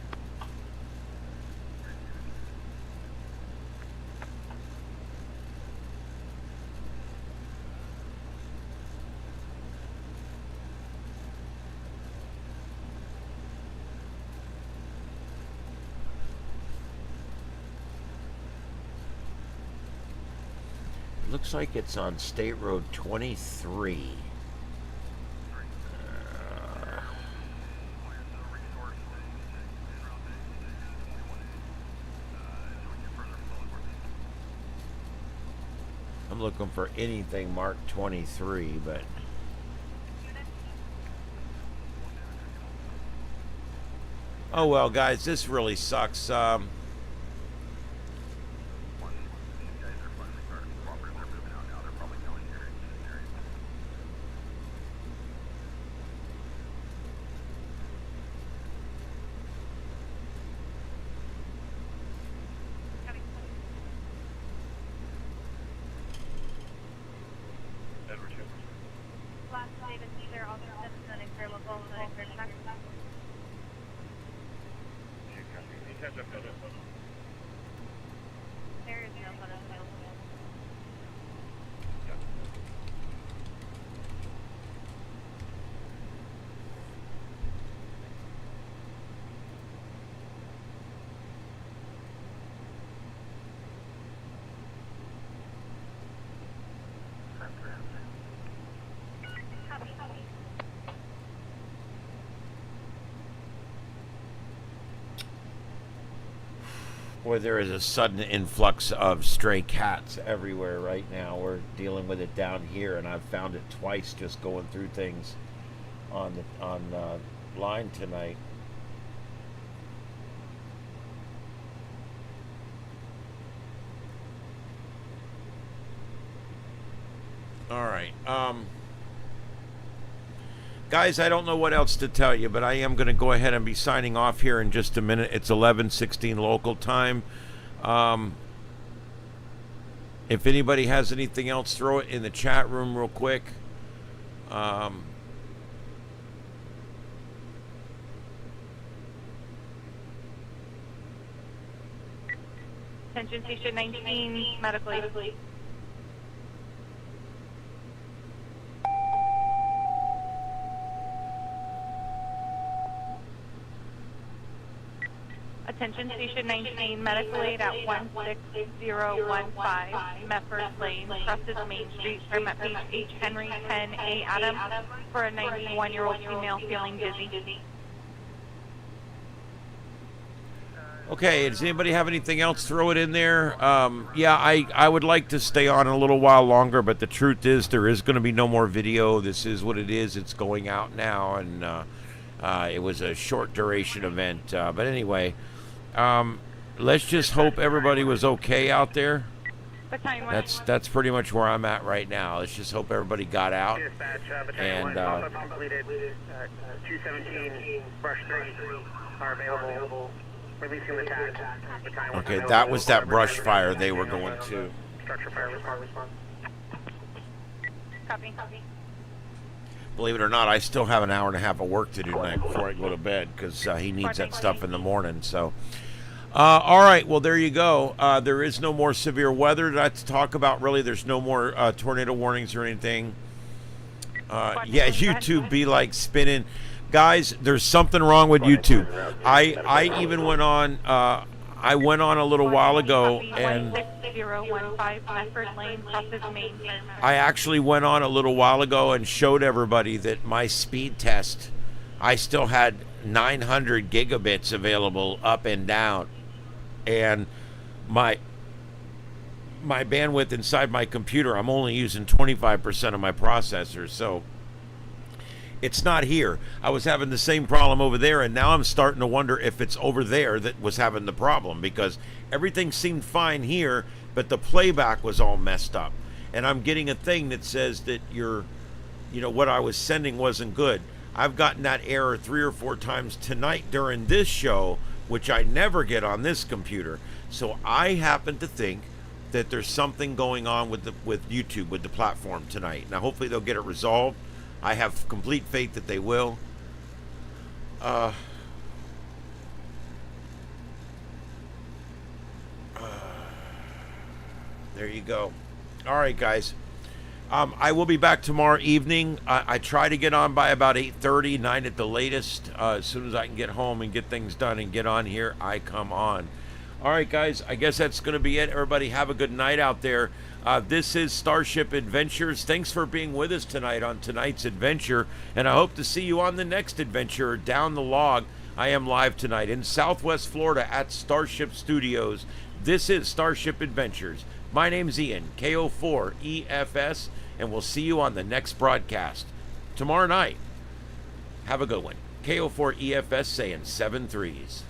Looks like it's on State Road 23. I'm looking for anything marked 23, but oh well, guys, this really sucks. Boy, there is a sudden influx of stray cats everywhere right now. We're dealing with it down here, and I've found it twice just going through things on the line tonight. All right. Guys, I don't know what else to tell you, but I am going to go ahead and be signing off here in just a minute. It's 11:16 local time. If anybody has anything else, throw it in the chat room real quick. Attention Station 19, medical aid. Attention Station 19, medical aid at 16015 Mefford Lane, crosses Main Street, from at page H. Henry 10A Adam for a 91-year-old female feeling dizzy. Okay, does anybody have anything else? Throw it in there. Yeah, I would like to stay on a little while longer, but the truth is there is going to be no more video. This is what it is. It's going out now, and it was a short duration event. But anyway, let's just hope everybody was okay out there. That's pretty much where I'm at right now. Let's just hope everybody got out. And 217 brush 3 are available. Releasing the tag. Okay, that was that brush fire they were going to. Structure fire response. Copy. Believe it or not, I still have an hour and a half of work to do tonight before I go to bed, because he needs that stuff in the morning. So, all right, well, there you go. There is no more severe weather to talk about, really. There's no more tornado warnings or anything. Yeah, YouTube be like spinning. Guys, there's something wrong with YouTube. I even went on. I went on a little while ago, and I actually went on a little while ago and showed everybody that my speed test, I still had 900 gigabits available up and down, and my bandwidth inside my computer, I'm only using 25% of my processor, so it's not here. I was having the same problem over there, and now I'm starting to wonder if it's over there that was having the problem, because everything seemed fine here, but the playback was all messed up. And I'm getting a thing that says that what I was sending wasn't good. I've gotten that error 3 or 4 times tonight during this show, which I never get on this computer. So I happen to think that there's something going on with YouTube, with the platform tonight. Now, hopefully they'll get it resolved. I have complete faith that they will. There you go. All right, guys. I will be back tomorrow evening. I try to get on by about 8:30, 9 at the latest. As soon as I can get home and get things done and get on here, I come on. All right, guys. I guess that's going to be it. Everybody have a good night out there. This is Starship Adventures. Thanks for being with us tonight on tonight's adventure, and I hope to see you on the next adventure down the log. I am live tonight in Southwest Florida at Starship Studios. This is Starship Adventures. My name's Ian, KO4EFS, and we'll see you on the next broadcast tomorrow night. Have a good one. KO4EFS saying 7 3s.